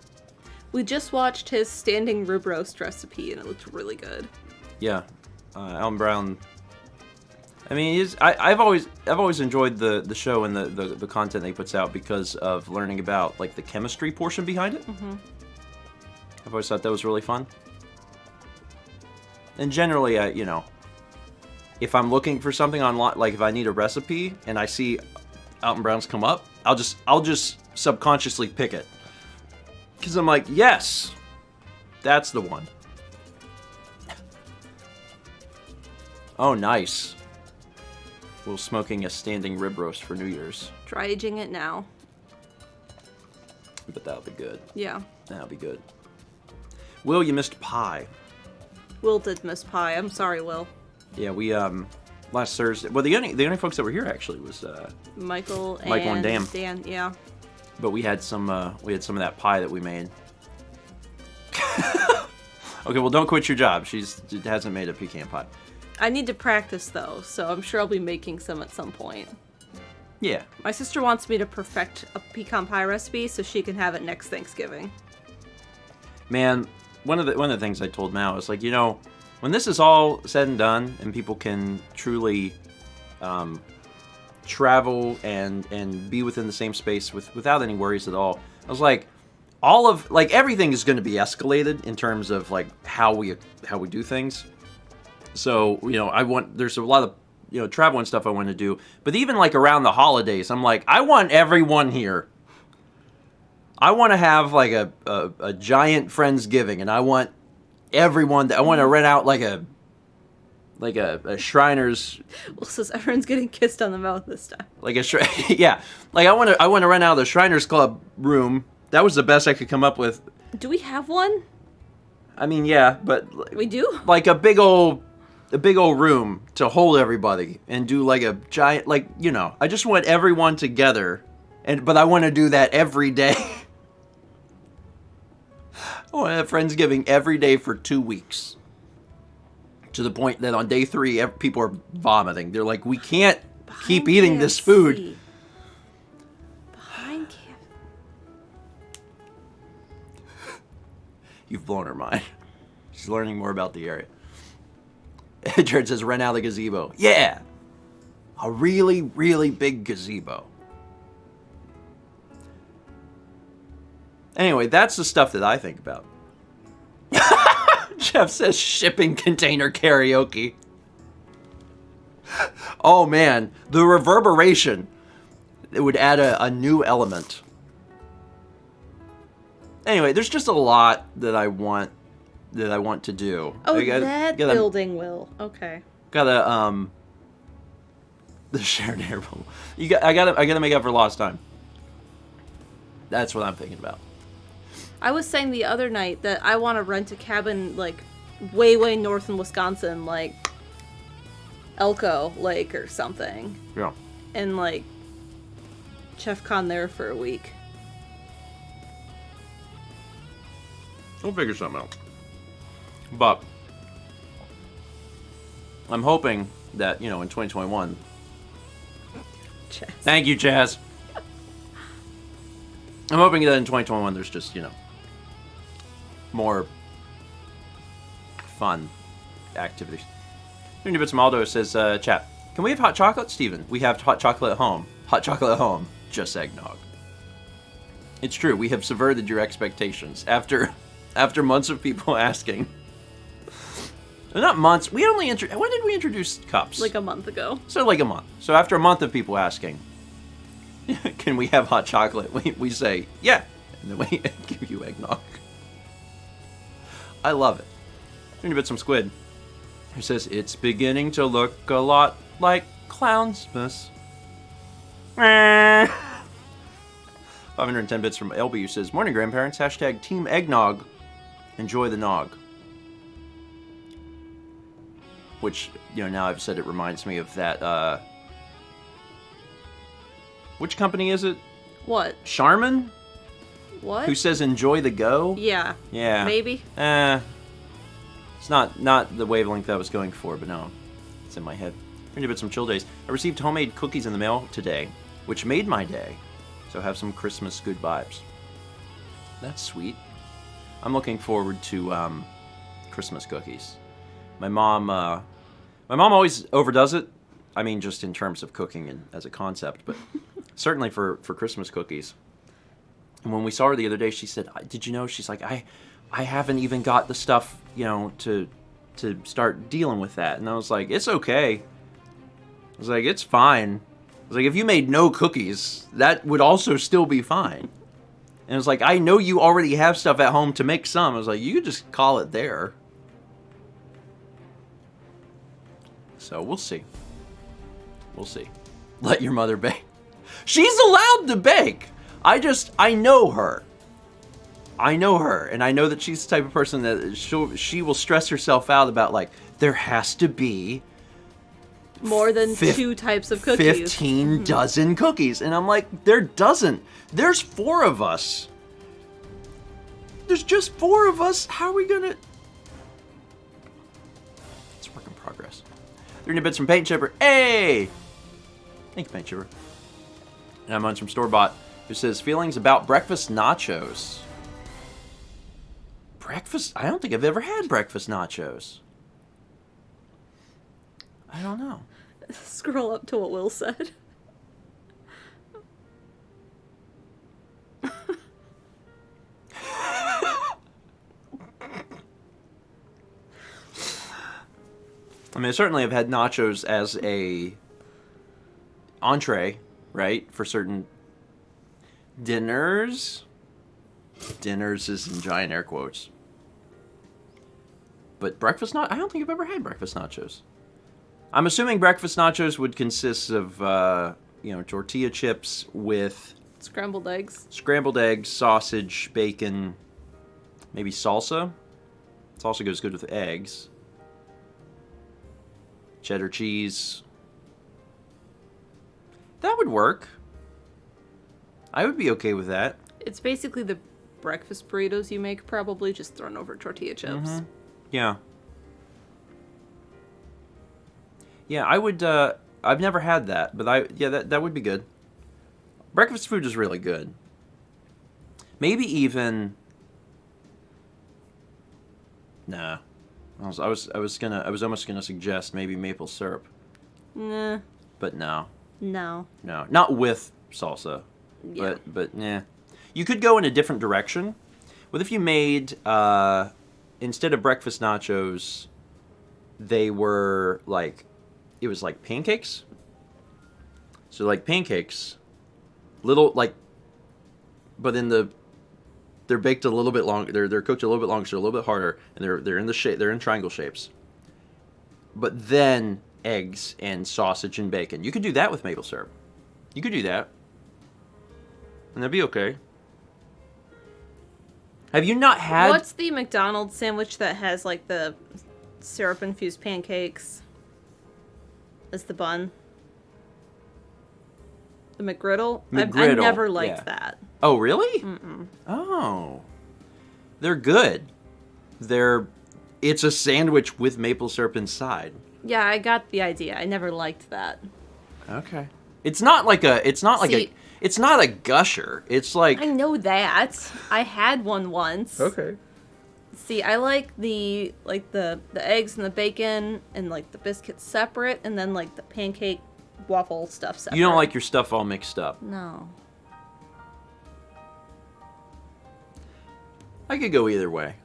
We just watched his standing rib roast recipe, and it looked really good. Yeah. Alton Brown... I mean, I've always enjoyed the show and the content that he puts out because of learning about, like, the chemistry portion behind it. Mm-hmm. I've always thought that was really fun. And generally, you know, if I'm looking for something online, like if I need a recipe and I see Alton Brown's come up, I'll just subconsciously pick it. Because I'm like, yes, that's the one. Oh, nice. We're smoking a standing rib roast for New Year's. Dry aging it now. But that'll be good. Yeah. That'll be good. Will, you missed pie. Will did miss pie. I'm sorry, Will. Yeah, we last Thursday. Well, the only folks that were here actually was Michael and Dan. Dan, yeah. But we had some of that pie that we made. Okay, well, don't quit your job. She hasn't made a pecan pie. I need to practice though, so I'm sure I'll be making some at some point. Yeah. My sister wants me to perfect a pecan pie recipe so she can have it next Thanksgiving. Man, one of the things I told Mal is, like, you know, when this is all said and done and people can truly travel and be within the same space without any worries at all, I was like, everything is going to be escalated in terms of, like, how we do things. So, you know, there's a lot of, you know, travel and stuff I want to do, but even, like, around the holidays, I'm like, I want everyone here. I want to have, like, a giant Friendsgiving, and I want everyone. I want to rent out like a Shriners. Well, says everyone's getting kissed on the mouth this time. Like yeah. Like I want to rent out the Shriners Club room. That was the best I could come up with. Do we have one? I mean, yeah, but we do. Like a big old room to hold everybody and do like a giant, like, you know. I just want everyone together, but I want to do that every day. I want to have Friendsgiving every day for 2 weeks. To the point that on day 3, people are vomiting. They're like, we can't keep eating this food. Behind KFC. You've blown her mind. She's learning more about the area. Jared says, rent out a gazebo. Yeah! A really, really big gazebo. Anyway, that's the stuff that I think about. Jeff says shipping container karaoke. Oh man, the reverberation. It would add a new element. Anyway, there's just a lot that I want to do. Oh, that building will. Okay. Gotta the shared air bubble. I gotta make up for lost time. That's what I'm thinking about. I was saying the other night that I want to rent a cabin, like, way, way north in Wisconsin, like, Elko Lake or something. Yeah. And, like, Chef Con there for a week. We'll figure something out. But I'm hoping that, you know, in 2021... Chaz. Thank you, Chaz. I'm hoping that in 2021 there's just, you know, more fun activities. Junior Bits Maldo says, chat, can we have hot chocolate, Steven? We have hot chocolate at home. Hot chocolate at home. Just eggnog. It's true, we have subverted your expectations. After months of people asking. Not months, when did we introduce cups? Like a month ago. So like a month. So after a month of people asking, can we have hot chocolate? We say, yeah. And then we give you eggnog. I love it. Junior Bits some Squid, who says, it's beginning to look a lot like Clownsmas. 510 bits from LB, who says, morning grandparents, hashtag Team Eggnog. Enjoy the nog. Which, you know, now I've said it reminds me of that, which company is it? What? Charmin? What? Who says enjoy the go? Yeah. Yeah. Maybe? It's not the wavelength I was going for, but no, it's in my head. We're gonna give it some chill days. I received homemade cookies in the mail today, which made my day. So have some Christmas good vibes. That's sweet. I'm looking forward to Christmas cookies. My mom always overdoes it. I mean, just in terms of cooking and as a concept, but certainly for Christmas cookies. And when we saw her the other day, she said, "Did you know?" She's like, "I haven't even got the stuff, to start dealing with that." And I was like, "It's okay." I was like, "It's fine." I was like, "If you made no cookies, that would also still be fine." And it was like, "I know you already have stuff at home to make some." I was like, "You could just call it there." So we'll see. We'll see. Let your mother bake. She's allowed to bake. I know her. I know her, and I know that she's the type of person that she will stress herself out about, like, there has to be more than 2 types of cookies. 15 dozen cookies. And I'm like, there doesn't. There's 4 of us. There's just 4 of us. How are we gonna... It's a work in progress. 3 bits from Paint Chipper. Hey! Thank you, Paint Chipper. And I'm on some store-bought, who says, feelings about breakfast nachos. Breakfast? I don't think I've ever had breakfast nachos. I don't know. Scroll up to what Will said. I mean, I certainly have had nachos as a entree, right? For certain dinners. Dinners is in giant air quotes. But breakfast I don't think I've ever had breakfast nachos. I'm assuming breakfast nachos would consist of, tortilla chips with... Scrambled eggs. Scrambled eggs, sausage, bacon, maybe salsa. Salsa goes good with eggs. Cheddar cheese. That would work. I would be okay with that. It's basically the breakfast burritos you make, probably, just thrown over tortilla chips. Mm-hmm. Yeah. Yeah, I would, I've never had that, but that would be good. Breakfast food is really good. Maybe even... Nah. I was almost gonna suggest maybe maple syrup. Nah. But no. No. No. Not with salsa. Yeah. But nah. You could go in a different direction. What if you made, instead of breakfast nachos, they were like, it was like pancakes? So like pancakes, little, like, but in they're baked a little bit longer, they're cooked a little bit longer, so they're a little bit harder, and they're in the shape, they're in triangle shapes. But then eggs and sausage and bacon. You could do that with maple syrup. You could do that. And that'd be okay. Have you not had... What's the McDonald's sandwich that has, like, the syrup-infused pancakes as the bun? The McGriddle? McGriddle, I never liked that. Oh, really? Mm-mm. Oh. They're good. It's a sandwich with maple syrup inside. Yeah, I got the idea. I never liked that. Okay. It's not a gusher. It's like... I know that. I had one once. Okay. See, I like the eggs and the bacon and like the biscuits separate, and then like the pancake waffle stuff separate. You don't like your stuff all mixed up. No. I could go either way.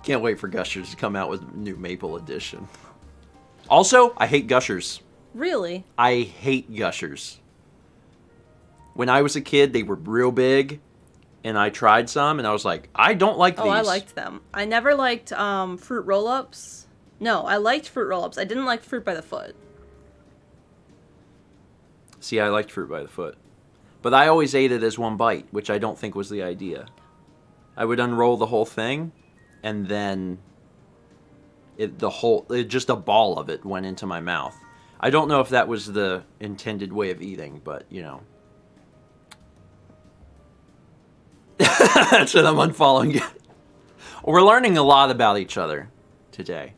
Can't wait for Gushers to come out with new maple edition. Also, I hate Gushers. Really? I hate Gushers. When I was a kid, they were real big, and I tried some, and I was like, I don't like these. Oh, I liked them. I never liked fruit roll-ups. No, I liked fruit roll-ups. I didn't like fruit by the foot. See, I liked fruit by the foot. But I always ate it as one bite, which I don't think was the idea. I would unroll the whole thing, and then just a ball of it went into my mouth. I don't know if that was the intended way of eating, but, you know. That's what I'm unfollowing you. We're learning a lot about each other today.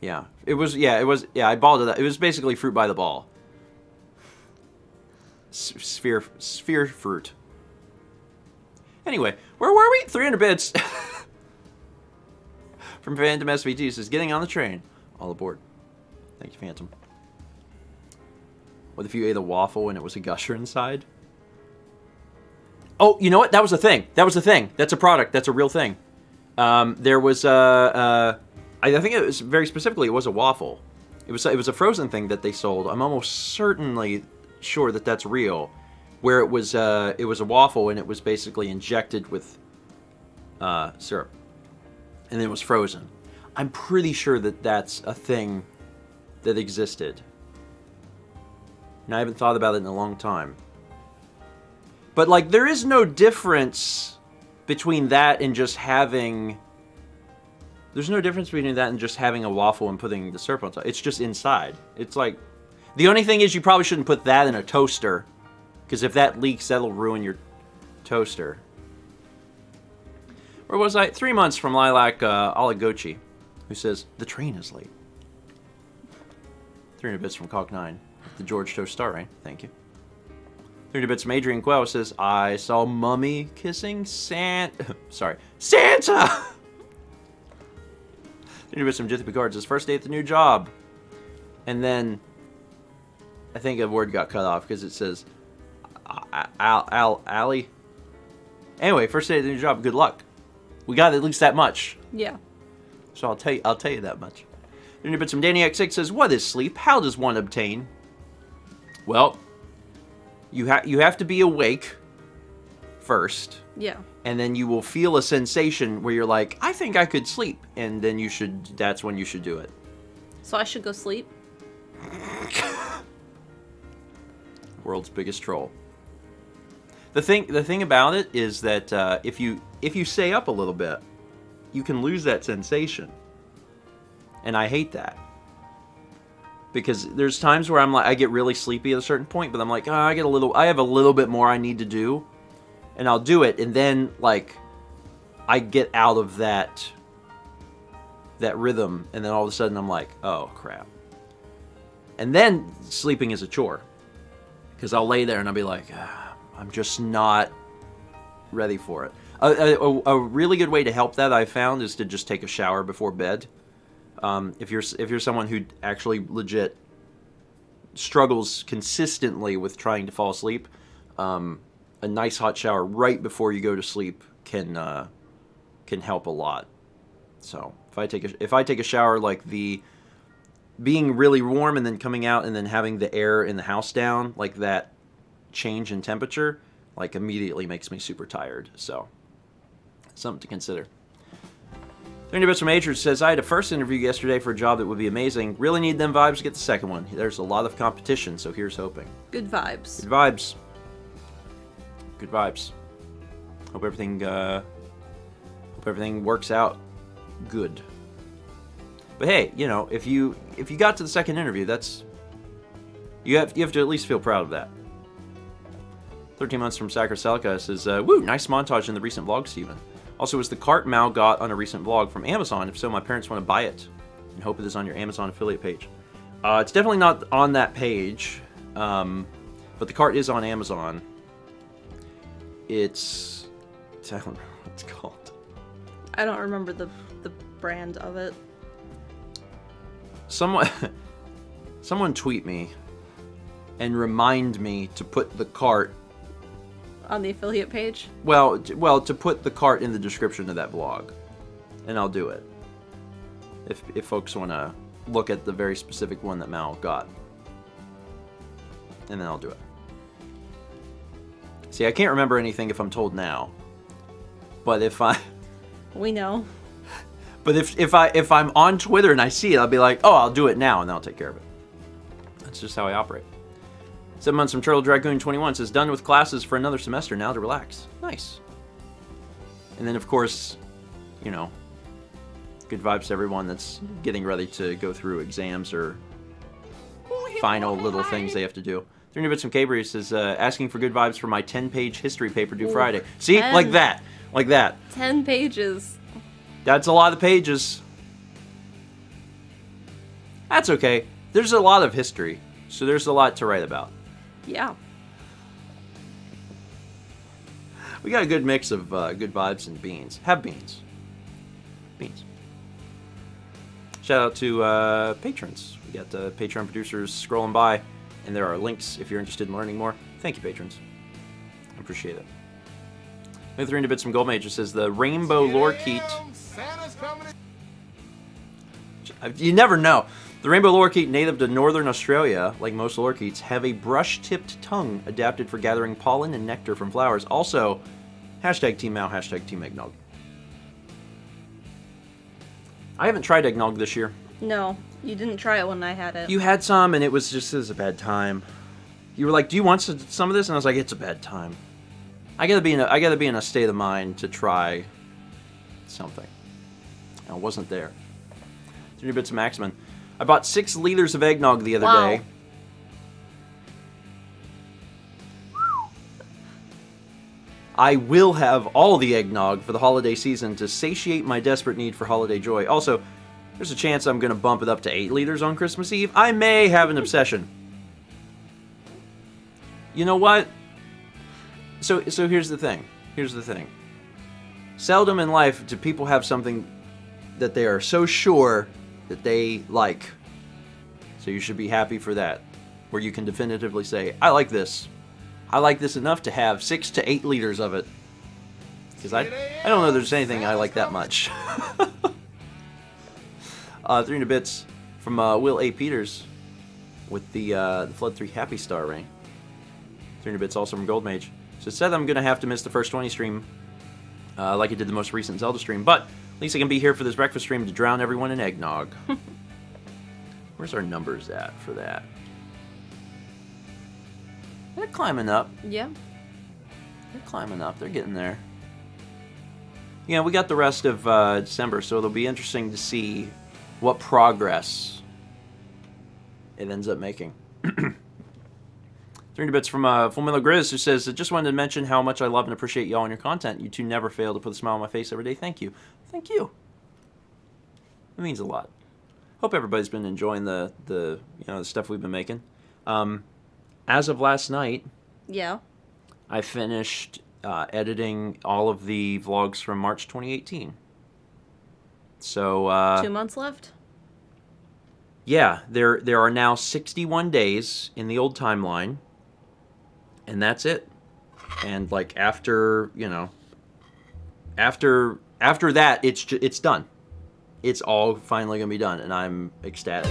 Yeah. It was, I balled it up. It was basically fruit by the ball. Sphere fruit. Anyway, where were we? 300 bits. From Phantom SVT says, getting on the train. All aboard. Thank you, Phantom. What if you ate a waffle and it was a gusher inside? Oh, you know what? That was a thing. That's a product. That's a real thing. There was I think it was very specifically, it was a waffle. It was a frozen thing that they sold. I'm almost certainly sure that that's real. Where it was a waffle and it was basically injected with syrup. And then it was frozen. I'm pretty sure that that's a thing that existed. And I haven't thought about it in a long time. But, like, there is no difference between that and just having... There's no difference between that and just having a waffle and putting the syrup on top. It's just inside. It's like... The only thing is you probably shouldn't put that in a toaster. Because if that leaks, that'll ruin your toaster. Where was I? 3 months from Lilac Oligochi, who says, the train is late. 300 bits from Cock9. The George Toast Star Rain. Thank you. 300 bits from Adrian Guel says, I saw Mummy kissing Santa. 300 bits from Jithy Picard says, first day at the new job. And then, I think a word got cut off because it says, Allie. Anyway, first day at the new job, good luck. We got at least that much. Yeah. So I'll tell you that much. 300 bits from Danny X6 says, what is sleep? How does one obtain? Well, you have to be awake first. Yeah. And then you will feel a sensation where you're like, I think I could sleep. And then that's when you should do it. So I should go sleep? World's biggest troll. The thing about it is that if you stay up a little bit, you can lose that sensation. And I hate that. Because there's times where I'm like, I get really sleepy at a certain point, but I'm like, I have a little bit more I need to do, and I'll do it, and then like, I get out of that rhythm, and then all of a sudden I'm like, oh crap. And then sleeping is a chore, because I'll lay there and I'll be like, I'm just not ready for it. A really good way to help that I found is to just take a shower before bed. If you're someone who actually legit struggles consistently with trying to fall asleep, a nice hot shower right before you go to sleep can help a lot. So if I take a shower, like the being really warm and then coming out and then having the air in the house down, like that change in temperature, like immediately makes me super tired. So something to consider. 300 bits from Adrian says, I had a first interview yesterday for a job that would be amazing. Really need them vibes to get the second one. There's a lot of competition, so here's hoping. Good vibes. Good vibes. Good vibes. Hope everything works out good. But hey, you know, if you got to the second interview, that's you have to at least feel proud of that. 13 months from Sacker Celica says, woo, nice montage in the recent vlog, Steven. Also, was the cart Mal got on a recent vlog from Amazon? If so, my parents want to buy it and hope it is on your Amazon affiliate page. It's definitely not on that page, but the cart is on Amazon. I don't know what it's called. I don't remember the brand of it. Someone tweet me and remind me to put the cart on the affiliate page? Well, to put the cart in the description of that vlog, and I'll do it. If folks want to look at the very specific one that Mal got, and then I'll do it. See, I can't remember anything if I'm told now, but we know. But if I'm on Twitter and I see it, I'll be like, oh, I'll do it now, and then I'll take care of it. That's just how I operate. 7 months from Turtle Dragoon 21 says, done with classes for another semester, now to relax. Nice. And then, of course, you know, good vibes to everyone that's getting ready to go through exams or final little things they have to do. 3 Bits from Cabri says, asking for good vibes for my 10-page history paper due Ooh, Friday. See? 10. Like that. Like that. 10 pages. That's a lot of pages. That's okay. There's a lot of history, so there's a lot to write about. Yeah. We got a good mix of good vibes and beans. Have beans. Beans. Shout out to patrons. We got the Patreon producers scrolling by, and there are links if you're interested in learning more. Thank you, patrons. I appreciate it. With 3 Bits from Gold Major says the rainbow lorikeet. Santa's coming. You never know. The rainbow lorikeet, native to northern Australia, like most lorikeets, have a brush-tipped tongue adapted for gathering pollen and nectar from flowers. Also, hashtag Team Mao, hashtag Team Eggnog. I haven't tried eggnog this year. No, you didn't try it when I had it. You had some, and it was a bad time. You were like, "Do you want some of this?" And I was like, "It's a bad time. I gotta be in a state of mind to try something." And I wasn't there. 3 Bits of Maximin. I bought 6 liters of eggnog the other day. I will have all the eggnog for the holiday season to satiate my desperate need for holiday joy. Also, there's a chance I'm going to bump it up to 8 liters on Christmas Eve. I may have an obsession. You know what? So here's the thing. Here's the thing. Seldom in life do people have something that they are so sure that they like. So you should be happy for that. Where you can definitively say, I like this. I like this enough to have 6 to 8 liters of it. Because I don't know there's anything I like that much. 300 bits from Will A. Peters with the Flood 3 Happy Star ring. 300 bits also from Gold Mage. So it said I'm going to have to miss the first 20 stream like I did the most recent Zelda stream. But at least I can be here for this breakfast stream to drown everyone in eggnog. Where's our numbers at for that? They're climbing up. Yeah. They're climbing up. They're getting there. Yeah, we got the rest of December, so it'll be interesting to see what progress it ends up making. 300 bits from Full Metal Grizz, who says, I just wanted to mention how much I love and appreciate y'all and your content. You two never fail to put a smile on my face every day. Thank you. Thank you. It means a lot. Hope everybody's been enjoying the stuff we've been making. As of last night, yeah, I finished editing all of the vlogs from March 2018. So 2 months left. Yeah, there are now 61 days in the old timeline, and that's it. And like after that, it's done. It's all finally gonna be done, and I'm ecstatic.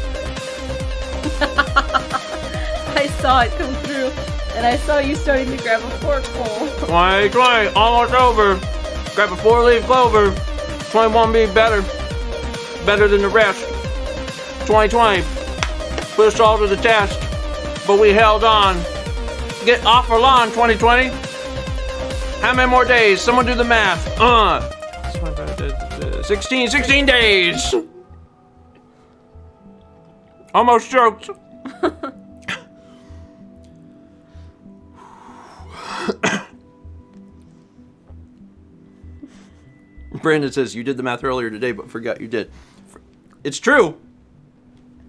I saw it come through, and I saw you starting to grab a fork bowl. 2020, almost over. Grab a 4-leaf clover. 21 be better than the rest. 2020 put us all to the test, but we held on. Get off our lawn, 2020. How many more days? Someone do the math. 16 days. Almost choked. Brandon says, you did the math earlier today, but forgot you did. It's true.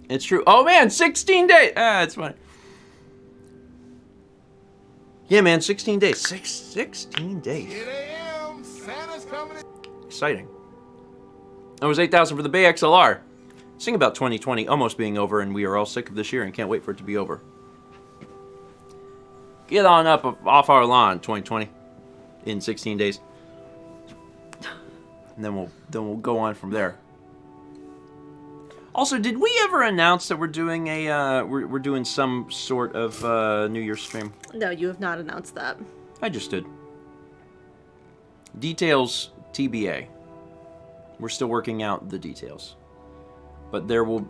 It's true. Oh, man, 16 days. It's funny. Yeah, man, 16 days. 16 days. 8 a.m. Santa's coming. Exciting. That was 8,000 for the Bay XLR. Sing about 2020 almost being over, and we are all sick of this year and can't wait for it to be over. Get on up off our lawn, 2020, in 16 days. And then we'll go on from there. Also, did we ever announce that we're doing we're doing some sort of New Year's stream? No, you have not announced that. I just did. Details TBA. We're still working out the details. But there will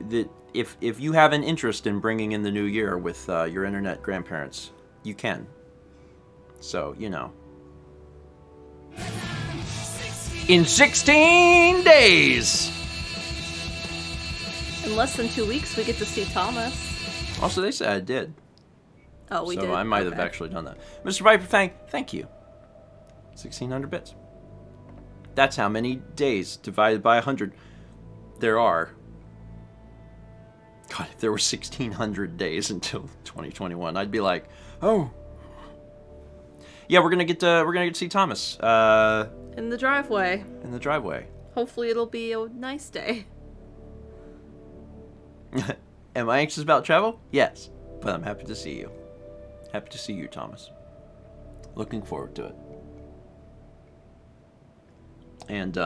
if you have an interest in bringing in the new year with your internet grandparents, you can. So, in 16 days. In less than 2 weeks, we get to see Thomas. Also, they said I did. Oh, we so did? I might have Okay. actually done that. Mr. Viper Fang, thank you. 1,600 bits. That's how many days divided by 100 there are. God, if there were 1,600 days until 2021, I'd be like, oh. Yeah, we're gonna get to see Thomas In the driveway. in the driveway. Hopefully it'll be a nice day. Am I anxious about travel? Yes, but I'm happy to see you. Happy to see you, Thomas. Looking forward to it. And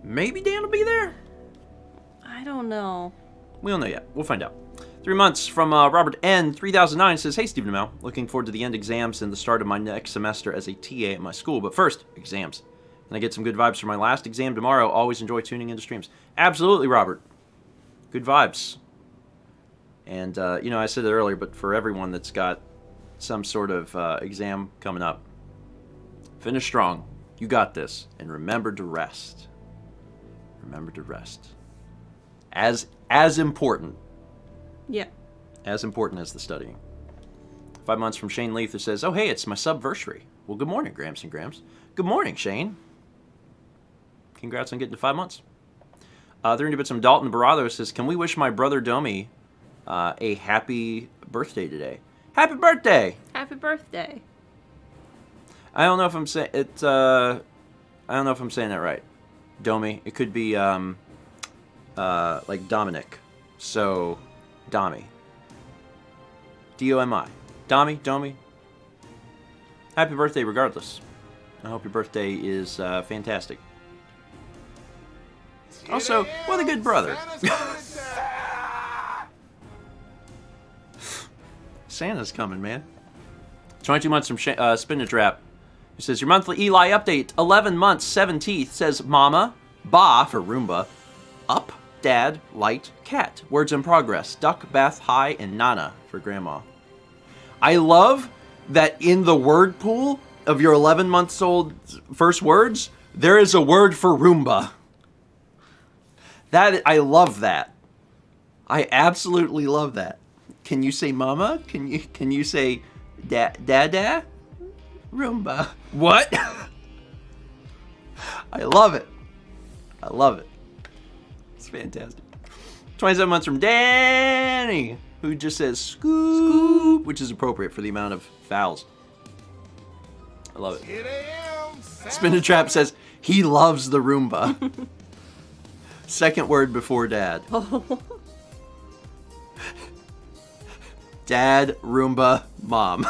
maybe Dan will be there. I don't know. We don't know yet. We'll find out. 3 months from Robert N. 3009 says, "Hey, Stephen and Mel. Looking forward to the end exams and the start of my next semester as a TA at my school. But first, exams. And I get some good vibes for my last exam tomorrow. Always enjoy tuning into streams." Absolutely, Robert. Good vibes. And, I said it earlier, but for everyone that's got some sort of exam coming up, finish strong. You got this. And remember to rest. Remember to rest. As important. Yeah. As important as the studying. 5 months from Shane Leith, who says, "Oh, hey, it's my subversary." Well, good morning, Gramps and Grams. Good morning, Shane. Congrats on getting to 5 months. 300 bits from Dalton Barado says, "Can we wish my brother Domi a happy birthday today?" Happy birthday! Happy birthday. I don't know if I'm saying it. I don't know if I'm saying that right. Domi. It could be like Dominic. So, Domi. Domi. Domi. Happy birthday, regardless. I hope your birthday is fantastic. Also, what a good brother. Santa's coming, man. 22 months from Spinach Wrap. He says, "Your monthly Eli update, 11 months, 7 teeth," says Mama, Ba for Roomba, Up, Dad, Light, Cat. Words in progress, Duck, Beth, Hi, and Nana for Grandma. I love that in the word pool of your 11-month-old first words, there is a word for Roomba. I love that. I absolutely love that. Can you say Mama? Can you say Dada? Roomba. What? I love it. I love it. It's fantastic. 27 months from Danny, who just says scoop, which is appropriate for the amount of vowels. I love it. Here they am, Spinner Trap says he loves the Roomba. Second word before dad. Dad, Roomba, mom.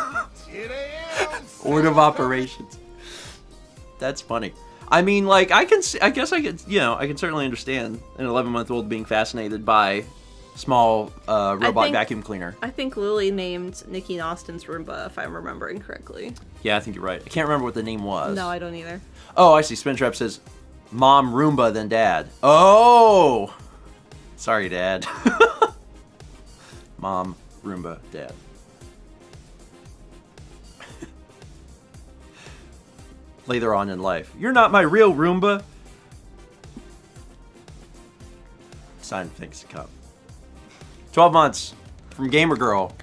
Here they am, Order of operations. That's funny. I mean, like, I can certainly understand an 11-month-old being fascinated by small robot vacuum cleaner. I think Lily named Nikki and Austin's Roomba, if I'm remembering correctly. Yeah, I think you're right. I can't remember what the name was. No, I don't either. Oh, I see. Spintrap says, "Mom Roomba, then Dad." Oh! Sorry, Dad. Mom, Roomba, Dad. Later on in life. "You're not my real Roomba." Sign of things to come. 12 months from Gamer Girl.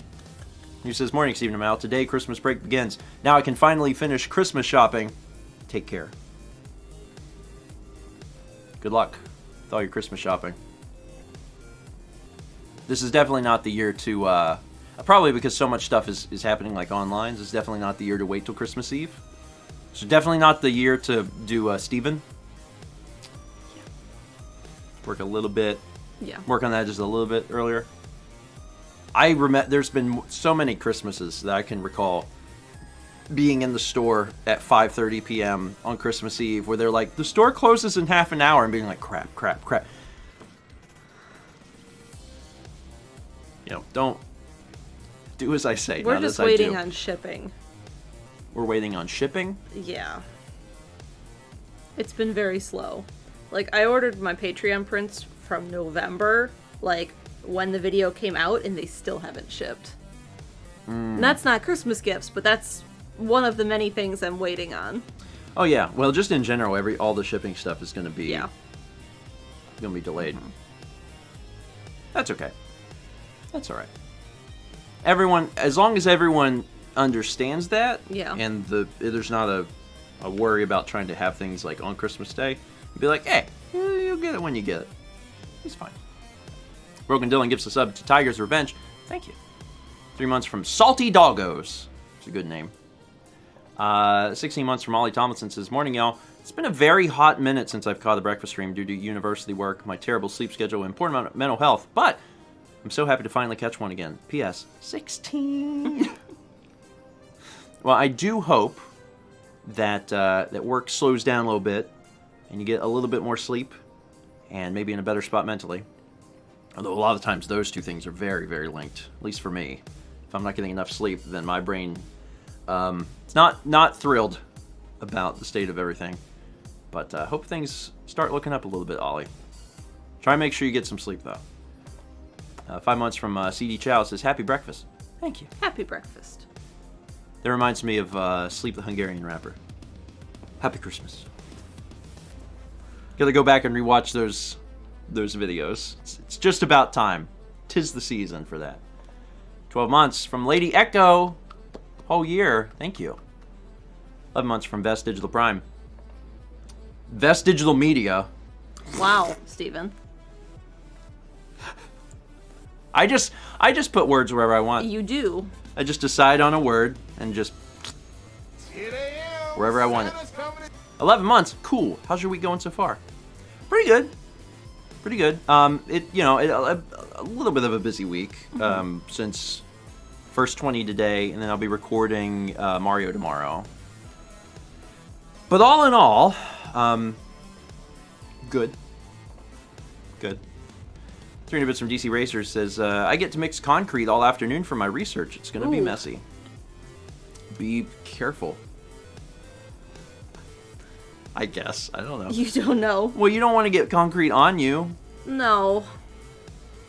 He says, "Morning, Stephen and Mal. Today, Christmas break begins. Now I can finally finish Christmas shopping. Take care. Good luck with all your Christmas shopping." This is definitely not the year to, probably because so much stuff is happening like online, this is definitely not the year to wait till Christmas Eve. So definitely not the year to do Steven. Work a little bit. Yeah. Work on that just a little bit earlier. I remember there's been so many Christmases that I can recall being in the store at 5:30 p.m. on Christmas Eve where they're like, the store closes in half an hour, and being like, crap. Don't do as I say, We're not just as I do. waiting on shipping. We're waiting on shipping? Yeah. It's been very slow. Like, I ordered my Patreon prints from November, like, when the video came out, and they still haven't shipped. And that's not Christmas gifts, but that's one of the many things I'm waiting on. Oh yeah, well, just in general, all the shipping stuff is going to be Yeah. delayed. That's okay. That's all right. everyone, as long as everyone understands that, Yeah. and there's not a worry about trying to have things like on Christmas Day, be like, hey, you'll get it when you get it. It's fine. Broken Dylan gives a sub to Tiger's Revenge. Thank you. 3 months from Salty Doggos. It's a good name. 16 months from Ollie Tomlinson says, morning, y'all. It's been a very hot minute since I've caught the breakfast stream due to university work, my terrible sleep schedule, and poor mental health, but I'm so happy to finally catch one again. P.S. 16. Well, I do hope that that work slows down a little bit and you get a little bit more sleep and maybe in a better spot mentally. Although a lot of times those two things are very, very linked, at least for me. If I'm not getting enough sleep, then my brain it's not thrilled about the state of everything. But I hope things start looking up a little bit, Ollie. Try and make sure you get some sleep, though. 5 months from CD Chow says, happy breakfast. Thank you. Happy breakfast. That reminds me of Sleep the Hungarian Rapper. Happy Christmas. Gotta go back and rewatch those videos. It's just about time. 'Tis the season for that. 12 months from Lady Echo. Whole year. Thank you. 11 months from Vest Digital Prime. Vest Digital Media. Wow, Stephen. I just put words wherever I want. You do. I just decide on a word and just Here they am. wherever I want it. Santa's coming. 11 months. Cool. How's your week going so far? Pretty good. Pretty good. A little bit of a busy week since first 20 today, and then I'll be recording Mario tomorrow. But all in all, good. Good. 300 bits from DC Racers says, I get to mix concrete all afternoon for my research. It's going to be messy. Be careful. I guess. I don't know. You don't know. Well, you don't want to get concrete on you. No.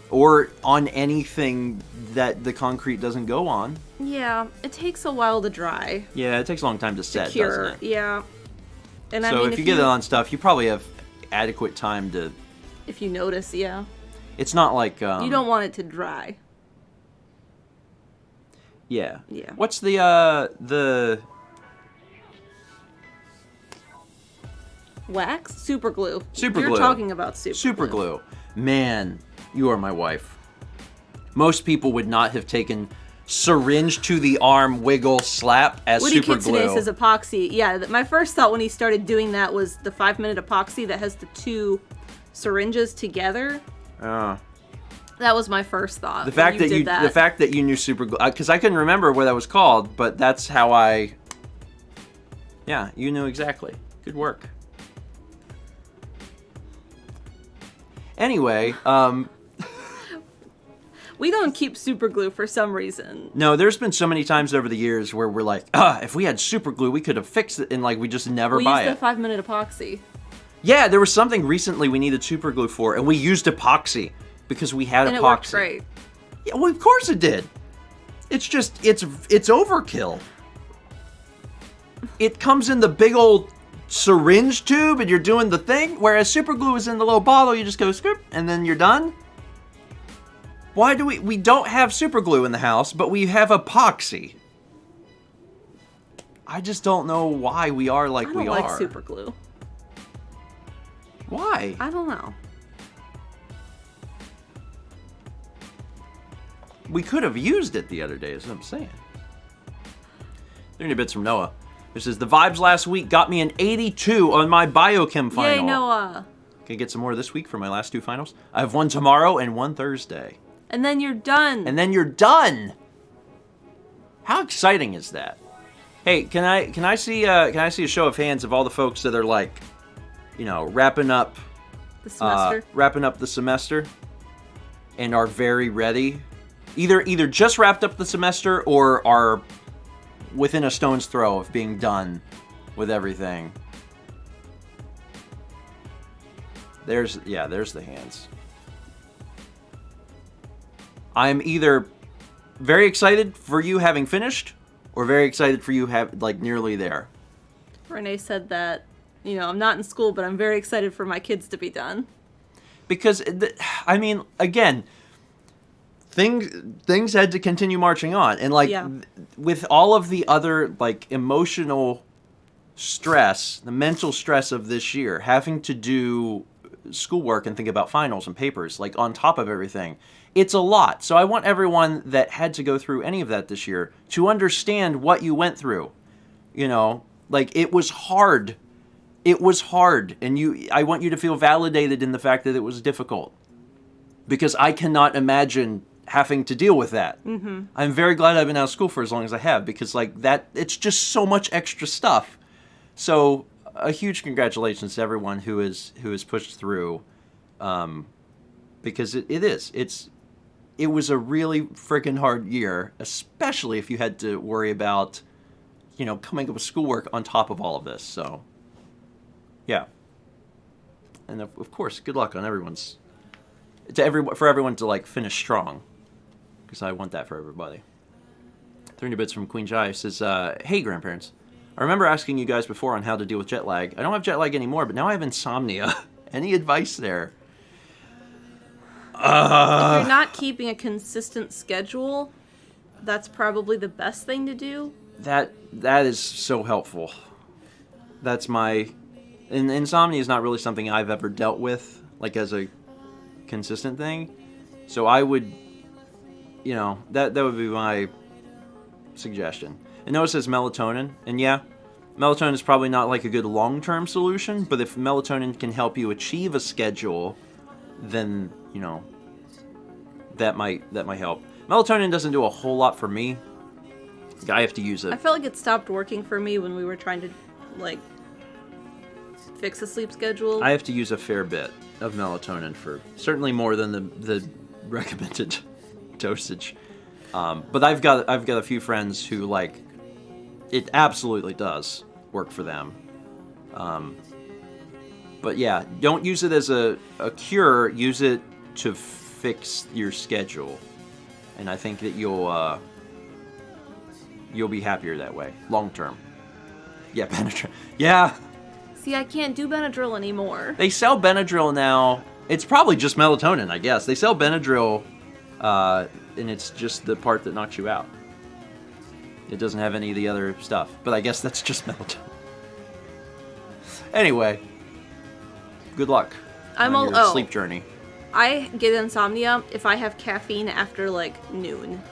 Or on anything that the concrete doesn't go on. Yeah, it takes a while to dry. Yeah, it takes a long time to set, Cure. doesn't it? Yeah. And So I mean, if you get it on stuff, you probably have adequate time to... if you notice, yeah. It's not like... You don't want it to dry. Yeah. Yeah. What's the... Wax? Super glue. Super You're glue. talking about super glue. Man, you are my wife. Most people would not have taken syringe to the arm wiggle slap as Woody super Kitsune glue. says epoxy. Yeah, my first thought when he started doing that was the 5-minute epoxy that has the two syringes together. That was my first thought. The fact that you knew super glue, because I couldn't remember what that was called, but that's how I. Yeah, you knew exactly. Good work. Anyway, we don't keep super glue for some reason. no, there's been so many times over the years where we're like, if we had super glue, we could have fixed it, and like we just never buy We it. used the 5-minute epoxy. Yeah, there was something recently we needed super glue for, and we used epoxy because we had And epoxy. it worked great. Yeah, well, of course it did. It's just it's overkill. It comes in the big old syringe tube, and you're doing the thing. Whereas super glue is in the little bottle. You just go scoop, and then you're done. Why do we don't have super glue in the house, but we have epoxy? I just don't know why we are like we are. I don't like super glue. Why? I don't know. We could have used it the other day, is what I'm saying. 30 bits from Noah. This says, the vibes last week got me an 82 on my biochem final. Yay, Noah. Can I get some more this week for my last 2 finals? I have one tomorrow and one Thursday. And then you're done. And then you're done. How exciting is that? Hey, can I see a show of hands of all the folks that are like, wrapping up the semester. the semester and are very ready. Either just wrapped up the semester or are within a stone's throw of being done with everything. There's the hands. I'm either very excited for you having finished or very excited for you nearly there. Renee said that, I'm not in school, but I'm very excited for my kids to be done. Because, again, things had to continue marching on. And, like, Yeah. with all of the other, like, emotional stress, the mental stress of this year, having to do schoolwork and think about finals and papers, like, on top of everything, it's a lot. So I want everyone that had to go through any of that this year to understand what you went through. You know, like, it was hard. It was hard. And I want you to feel validated in the fact that it was difficult. Because I cannot imagine having to deal with that. Mm-hmm. I'm very glad I've been out of school for as long as I have, because, like, that, it's just so much extra stuff. So a huge congratulations to everyone who has pushed through, because it was a really freaking hard year, especially if you had to worry about, you know, coming up with schoolwork on top of all of this. So, yeah. And of course, good luck on for everyone to, like, finish strong, because I want that for everybody. 300 bits from Queen Jai says, "Hey, grandparents. I remember asking you guys before on how to deal with jet lag. I don't have jet lag anymore, but now I have insomnia. Any advice there?" If you're not keeping a consistent schedule, that's probably the best thing to do. That is so helpful. That's insomnia is not really something I've ever dealt with, like, as a consistent thing. So I would, you know, that would be my suggestion. And notice it says melatonin, and yeah, melatonin is probably not, like, a good long-term solution, but if melatonin can help you achieve a schedule, then, you know, that might help. Melatonin doesn't do a whole lot for me. I have to use it. I felt like it stopped working for me when we were trying to, like, fix a sleep schedule. I have to use a fair bit of melatonin, for certainly more than the recommended dosage. But I've got a few friends who, like, it absolutely does work for them. But yeah, don't use it as a cure. Use it to fix your schedule, and I think that you'll be happier that way long term. Yeah, Benadryl. Yeah. See, I can't do Benadryl anymore. They sell Benadryl now. It's probably just melatonin, I guess. They sell Benadryl, and it's just the part that knocks you out. It doesn't have any of the other stuff. But I guess that's just melatonin. Anyway, good luck on your sleep journey. I get insomnia if I have caffeine after, like, noon.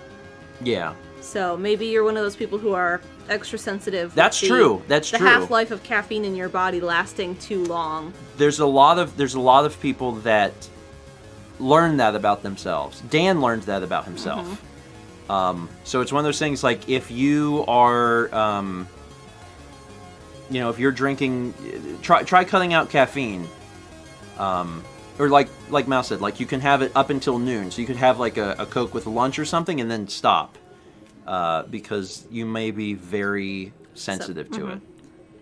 Yeah. So maybe you're one of those people who are extra sensitive. That's true. That's true. The half-life of caffeine in your body lasting too long. There's a lot of people that learn that about themselves. Dan learned that about himself. Mm-hmm. So it's one of those things, like, if you are, you know, if you're drinking, try cutting out caffeine. Or like Mouse said, like, you can have it up until noon. So you could have, like, a Coke with lunch or something and then stop. Because you may be very sensitive to it.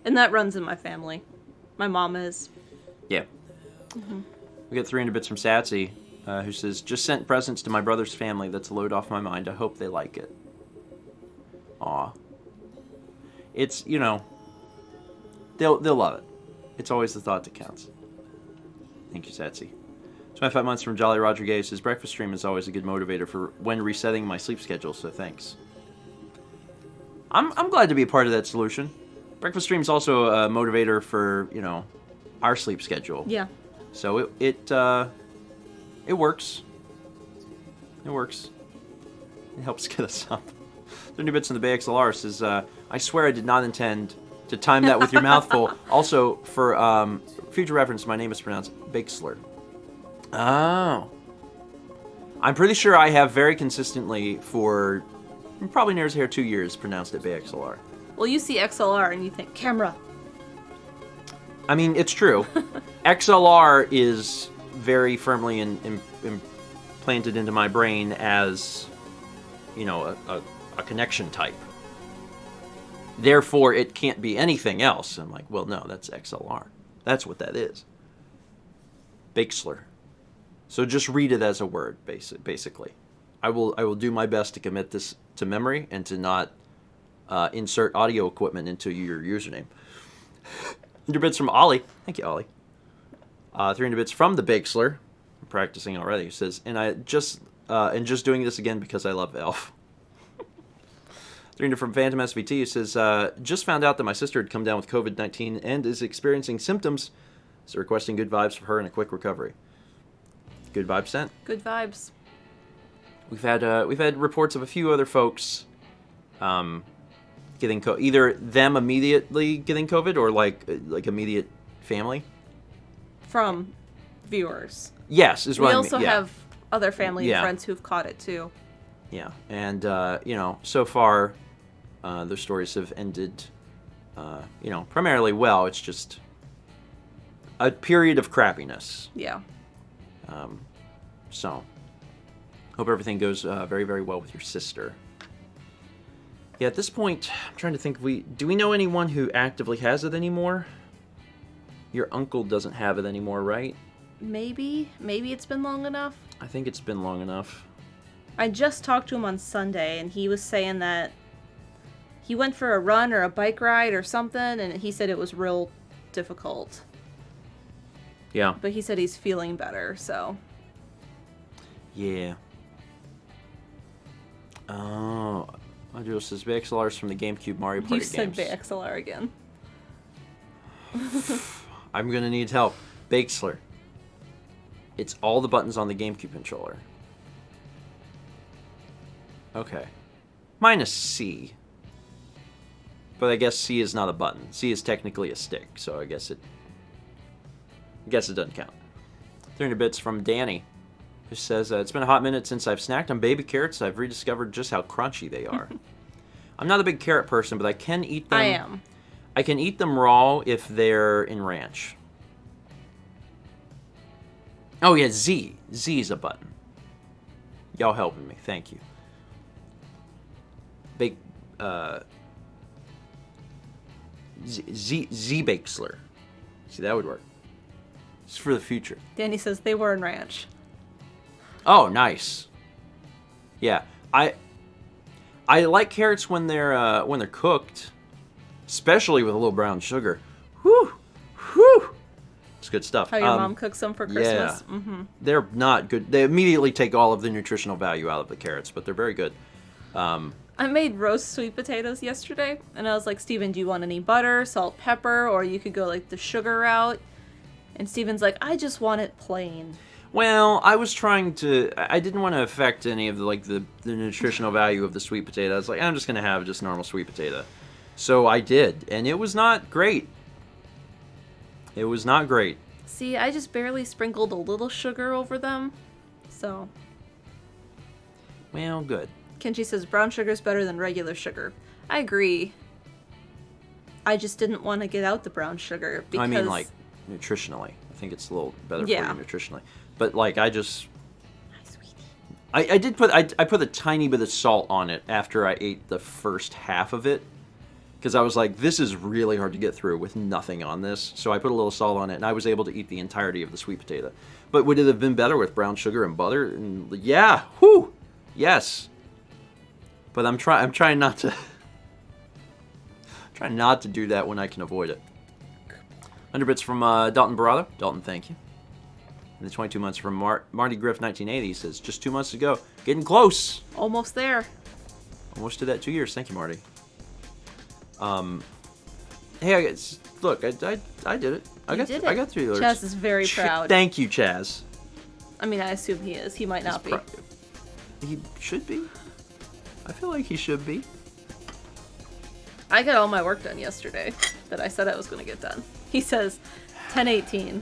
And that runs in my family. My mom is. Yeah. Mm-hmm. We got 300 bits from Satsy, who says, "Just sent presents to my brother's family. That's a load off my mind. I hope they like it." Aw. It's, you know, they'll love it. It's always the thought that counts. Thank you, Satsy. 25 months from Jolly Roger Gay says, "Breakfast stream is always a good motivator for when resetting my sleep schedule, so thanks." I'm glad to be a part of that solution. Breakfast stream is also a motivator for, you know, our sleep schedule. Yeah. So it works. It works. It helps get us up. 30 bits in the Bay XLR says, "I swear I did not intend to time that with your mouthful. Also, for future reference, my name is pronounced Bakesler." Oh. I'm pretty sure I have very consistently for probably near as hair 2 years pronounced it Bay XLR. Well, you see XLR and you think camera. I mean, it's true. XLR is very firmly implanted into my brain as, you know, a connection type. Therefore, it can't be anything else. I'm like, well, no, that's XLR. That's what that is. Bakesler. So just read it as a word, basically. I will do my best to commit this to memory and to not insert audio equipment into your username. 100 bits from Ollie. Thank you, Ollie. 300 bits from the Bakesler. I'm practicing already. He says, "And I just and just doing this again because I love Elf. Reading from Phantom SVT, it says, just found out that my sister had come down with COVID-19 and is experiencing symptoms, so requesting good vibes for her and a quick recovery. Good vibes sent. Good vibes. We've had reports of a few other folks getting either them immediately getting COVID or like immediate family. From viewers. Yes, is what I mean. We also yeah. have other family Yeah. and friends who've caught it too. Yeah, and so far, those stories have ended, primarily well. It's just a period of crappiness. Yeah. So, hope everything goes very, very well with your sister. Yeah, at this point, I'm trying to think. Do we know anyone who actively has it anymore? Your uncle doesn't have it anymore, right? Maybe it's been long enough. I think it's been long enough. I just talked to him on Sunday, and he was saying that he went for a run or a bike ride or something, and he said it was real difficult. Yeah. But he said he's feeling better, so. Yeah. Oh, Audrey says VXLRs from the GameCube Mario Party games. You said VXLR again. I'm gonna need help. Bakesler. It's all the buttons on the GameCube controller. Okay. Minus C. But I guess C is not a button. C is technically a stick, so I guess it doesn't count. 300 bits from Danny, who says, it's been a hot minute since I've snacked on baby carrots. I've rediscovered just how crunchy they are. I'm not a big carrot person, but I can eat them. I am. I can eat them raw if they're in ranch. Oh yeah, Z. Z is a button. Y'all helping me. Thank you. Z Bakesler. See, that would work. It's for the future. Danny says they were in ranch. Oh, nice. Yeah, I like carrots when they're cooked, especially with a little brown sugar. Whew, whew. It's good stuff. How your mom cooks them for Christmas. Yeah. Mm-hmm. They're not good. They immediately take all of the nutritional value out of the carrots, but they're very good. I made roast sweet potatoes yesterday, and I was like, Steven, do you want any butter, salt, pepper, or you could go like the sugar route? And Steven's like, I just want it plain. Well, I was trying to. I didn't want to affect any of the nutritional value of the sweet potato. I was like, I'm just gonna have just normal sweet potato. So I did, and it was not great. It was not great. See, I just barely sprinkled a little sugar over them, so. Well, good. Kenji says brown sugar is better than regular sugar. I agree. I just didn't want to get out the brown sugar because. I mean, like nutritionally, I think it's a little better Yeah. for you nutritionally. But like, I just. I did put I put a tiny bit of salt on it after I ate the first half of it. Because I was like, this is really hard to get through with nothing on this. So I put a little salt on it, and I was able to eat the entirety of the sweet potato. But would it have been better with brown sugar and butter? And yeah, whoo, yes. But I'm trying not to do that when I can avoid it. 100 bits from Dalton Barado. Dalton, thank you. And the 22 months from Marty Griff 1980 says, just 2 months to go. Getting close. Almost there. Almost to that 2 years. Thank you, Marty. Hey, look, I did it. I got 3 alerts. Chaz is very proud. Thank you, Chaz. I mean, I assume he is. He might not be. He should be. I feel like he should be. I got all my work done yesterday that I said I was going to get done. He says 10:18.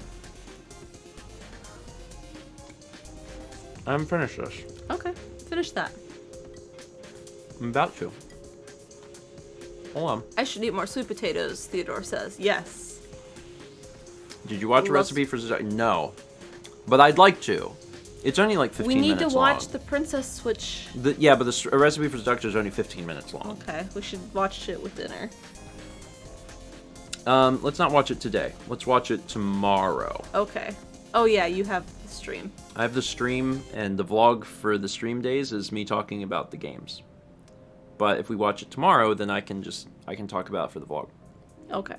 I haven't finished this. Okay, finish that. I'm about to. Hold on. I should eat more sweet potatoes, Theodore says. Yes. Did you watch a recipe for No. But I'd like to. It's only like 15 minutes long. We need to watch the Princess Switch. Yeah, but a recipe for seduction is only 15 minutes long. Okay, we should watch it with dinner. Let's not watch it today. Let's watch it tomorrow. Okay. Oh yeah, you have the stream. I have the stream, and the vlog for the stream days is me talking about the games. But if we watch it tomorrow, then I can talk about it for the vlog. Okay.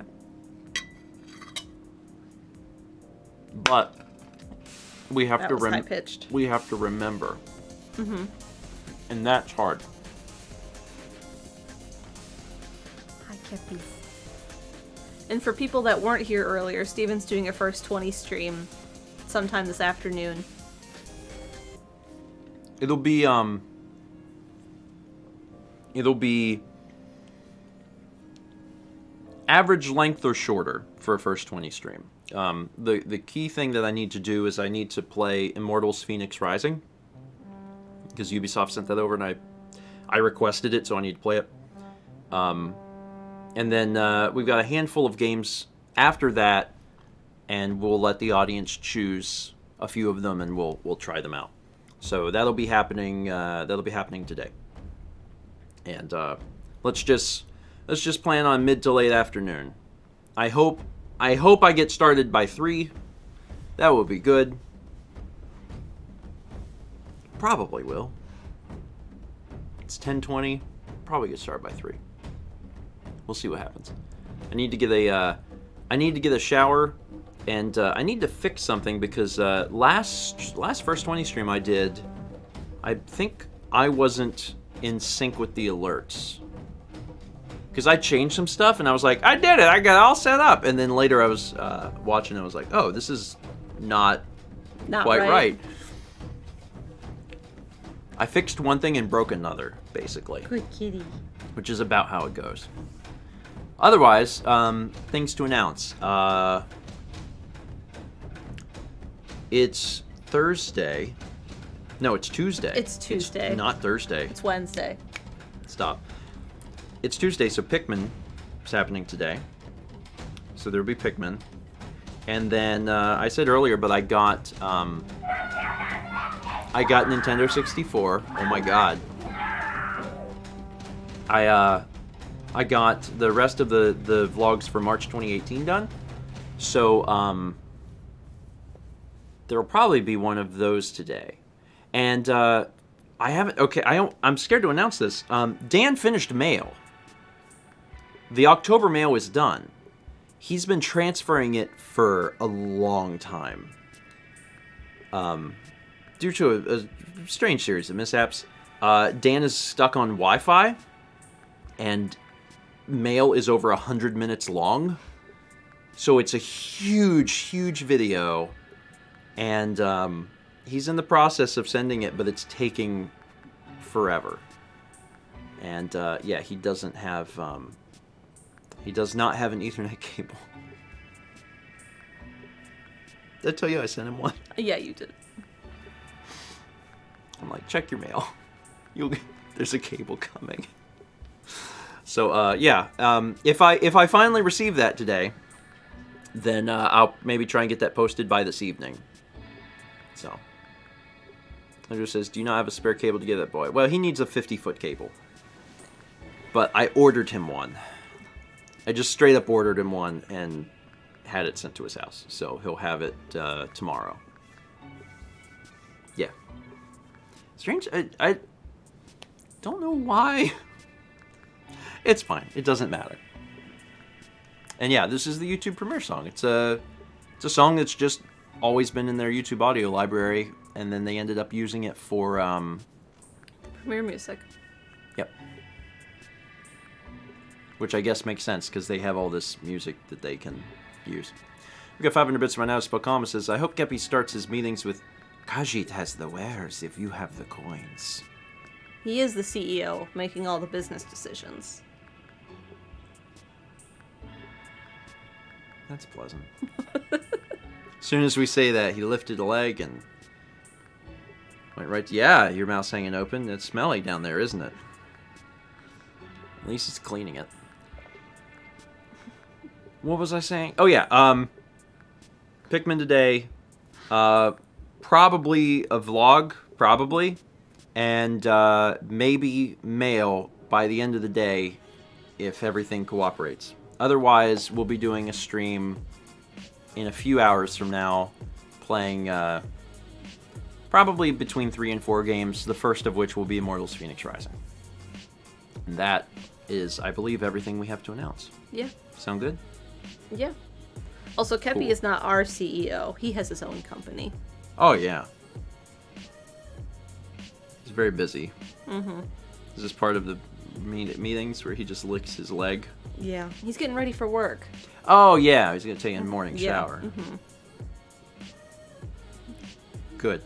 But we have That to was high-pitched. we have to remember Mm-hmm. And that's hard. Hi, Keppies. And for people that weren't here earlier, Steven's doing a first 20 stream sometime this afternoon. It'll be average length or shorter for a first 20 stream. The key thing that I need to do is I need to play Immortals Phoenix Rising, because Ubisoft sent that over and I requested it, so I need to play it. And then we've got a handful of games after that, and we'll let the audience choose a few of them, and we'll try them out. So that'll be happening. That'll be happening today. And let's just plan on mid to late afternoon. I hope I get started by 3. That would be good. Probably will. It's 10:20. Probably get started by 3. We'll see what happens. I need to get a shower, and I need to fix something because last first 20 stream I did, I think I wasn't in sync with the alerts. Because I changed some stuff, and I was like, I did it! I got it all set up! And then later I was watching, and I was like, oh, this is not quite right. I fixed one thing and broke another, basically. Good kitty. Which is about how it goes. Otherwise, things to announce. It's Thursday. No, it's Tuesday. It's Tuesday. It's not Thursday. It's Wednesday. Stop. It's Tuesday, so Pikmin is happening today. So there'll be Pikmin. And then, I said earlier, but I got Nintendo 64. Oh my god. I got the rest of the vlogs for March 2018 done. So, there'll probably be one of those today. And, I'm scared to announce this. Dan finished mail. The October mail is done. He's been transferring it for a long time. Due to a strange series of mishaps, Dan is stuck on Wi-Fi, and mail is over 100 minutes long. So it's a huge, huge video, and he's in the process of sending it, but it's taking forever. And yeah, he doesn't have, he does not have an Ethernet cable. Did I tell you I sent him one? Yeah, you did. I'm like, check your mail. There's a cable coming. So yeah, if I finally receive that today, then I'll maybe try and get that posted by this evening. So, Andrew says, do you not have a spare cable to give that boy? Well, he needs a 50-foot cable. But I ordered him one. I just straight up ordered him one and had it sent to his house. So he'll have it tomorrow. Yeah. Strange. I don't know why. It's fine. It doesn't matter. And yeah, this is the YouTube premiere song. It's a song that's just always been in their YouTube audio library, and then they ended up using it for Premiere music. Yep. Which I guess makes sense because they have all this music that they can use. We got 500 bits right now. Spokama says, I hope Kepi starts his meetings with Khajiit has the wares if you have the coins. He is the CEO, making all the business decisions. That's pleasant. As soon as we say that, he lifted a leg and went right to, yeah, your mouth's hanging open. It's smelly down there, isn't it? At least he's cleaning it. What was I saying? Oh, yeah. Pikmin today. Probably a vlog. Probably. And maybe mail by the end of the day if everything cooperates. Otherwise, we'll be doing a stream in a few hours from now, playing probably between 3 and 4 games, the first of which will be Immortals Phoenix Rising. And that is, I believe, everything we have to announce. Yeah. Sound good? Yeah. Also, Kepi Cool. is not our CEO. He has his own company. Oh, yeah. He's very busy. Mm-hmm. Is this part of the meetings where he just licks his leg? Yeah. He's getting ready for work. Oh, yeah. He's going to take a morning shower. Mm-hmm. Good.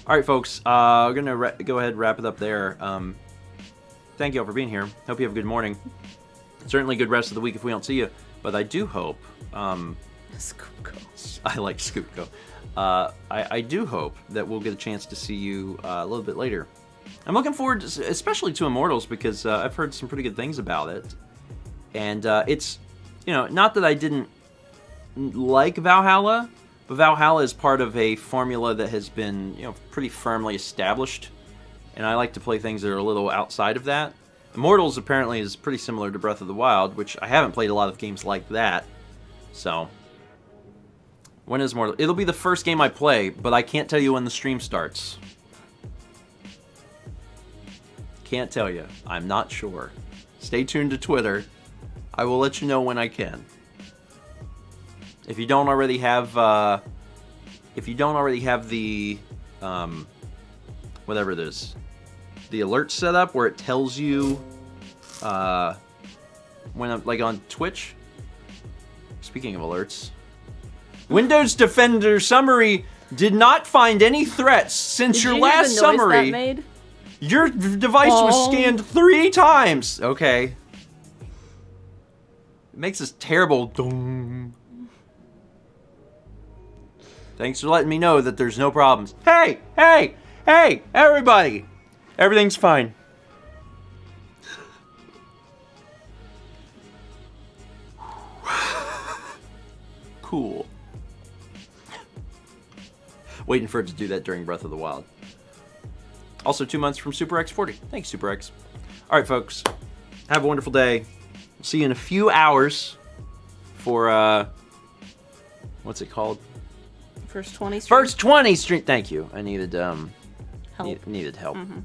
All right, folks. We're going to go ahead and wrap it up there. Thank you all for being here. Hope you have a good morning. Certainly a good rest of the week if we don't see you. But I do hope... Scoopco. I like Scoopco. I do hope that we'll get a chance to see you a little bit later. I'm looking forward, especially to Immortals, because I've heard some pretty good things about it. And it's, not that I didn't like Valhalla, but Valhalla is part of a formula that has been, pretty firmly established. And I like to play things that are a little outside of that. Immortals apparently is pretty similar to Breath of the Wild, which I haven't played a lot of games like that. So, when is Immortals? It'll be the first game I play, but I can't tell you when the stream starts. Can't tell you. I'm not sure. Stay tuned to Twitter. I will let you know when I can. If you don't already have, the, whatever it is, the alert set up where it tells you, when I'm, like on Twitch. Speaking of alerts, Windows Defender summary did not find any threats since your last summary. That made? Your device was scanned 3 times. Okay. It makes this terrible dong. Thanks for letting me know that there's no problems. Hey, everybody. Everything's fine. Cool. Waiting for it to do that during Breath of the Wild. Also, 2 months from Super X40. Thanks, Super X. All right, folks. Have a wonderful day. See you in a few hours for, what's it called? First 20 stream. First 20 stream. Thank you. I needed, help. Needed help. Mm-hmm.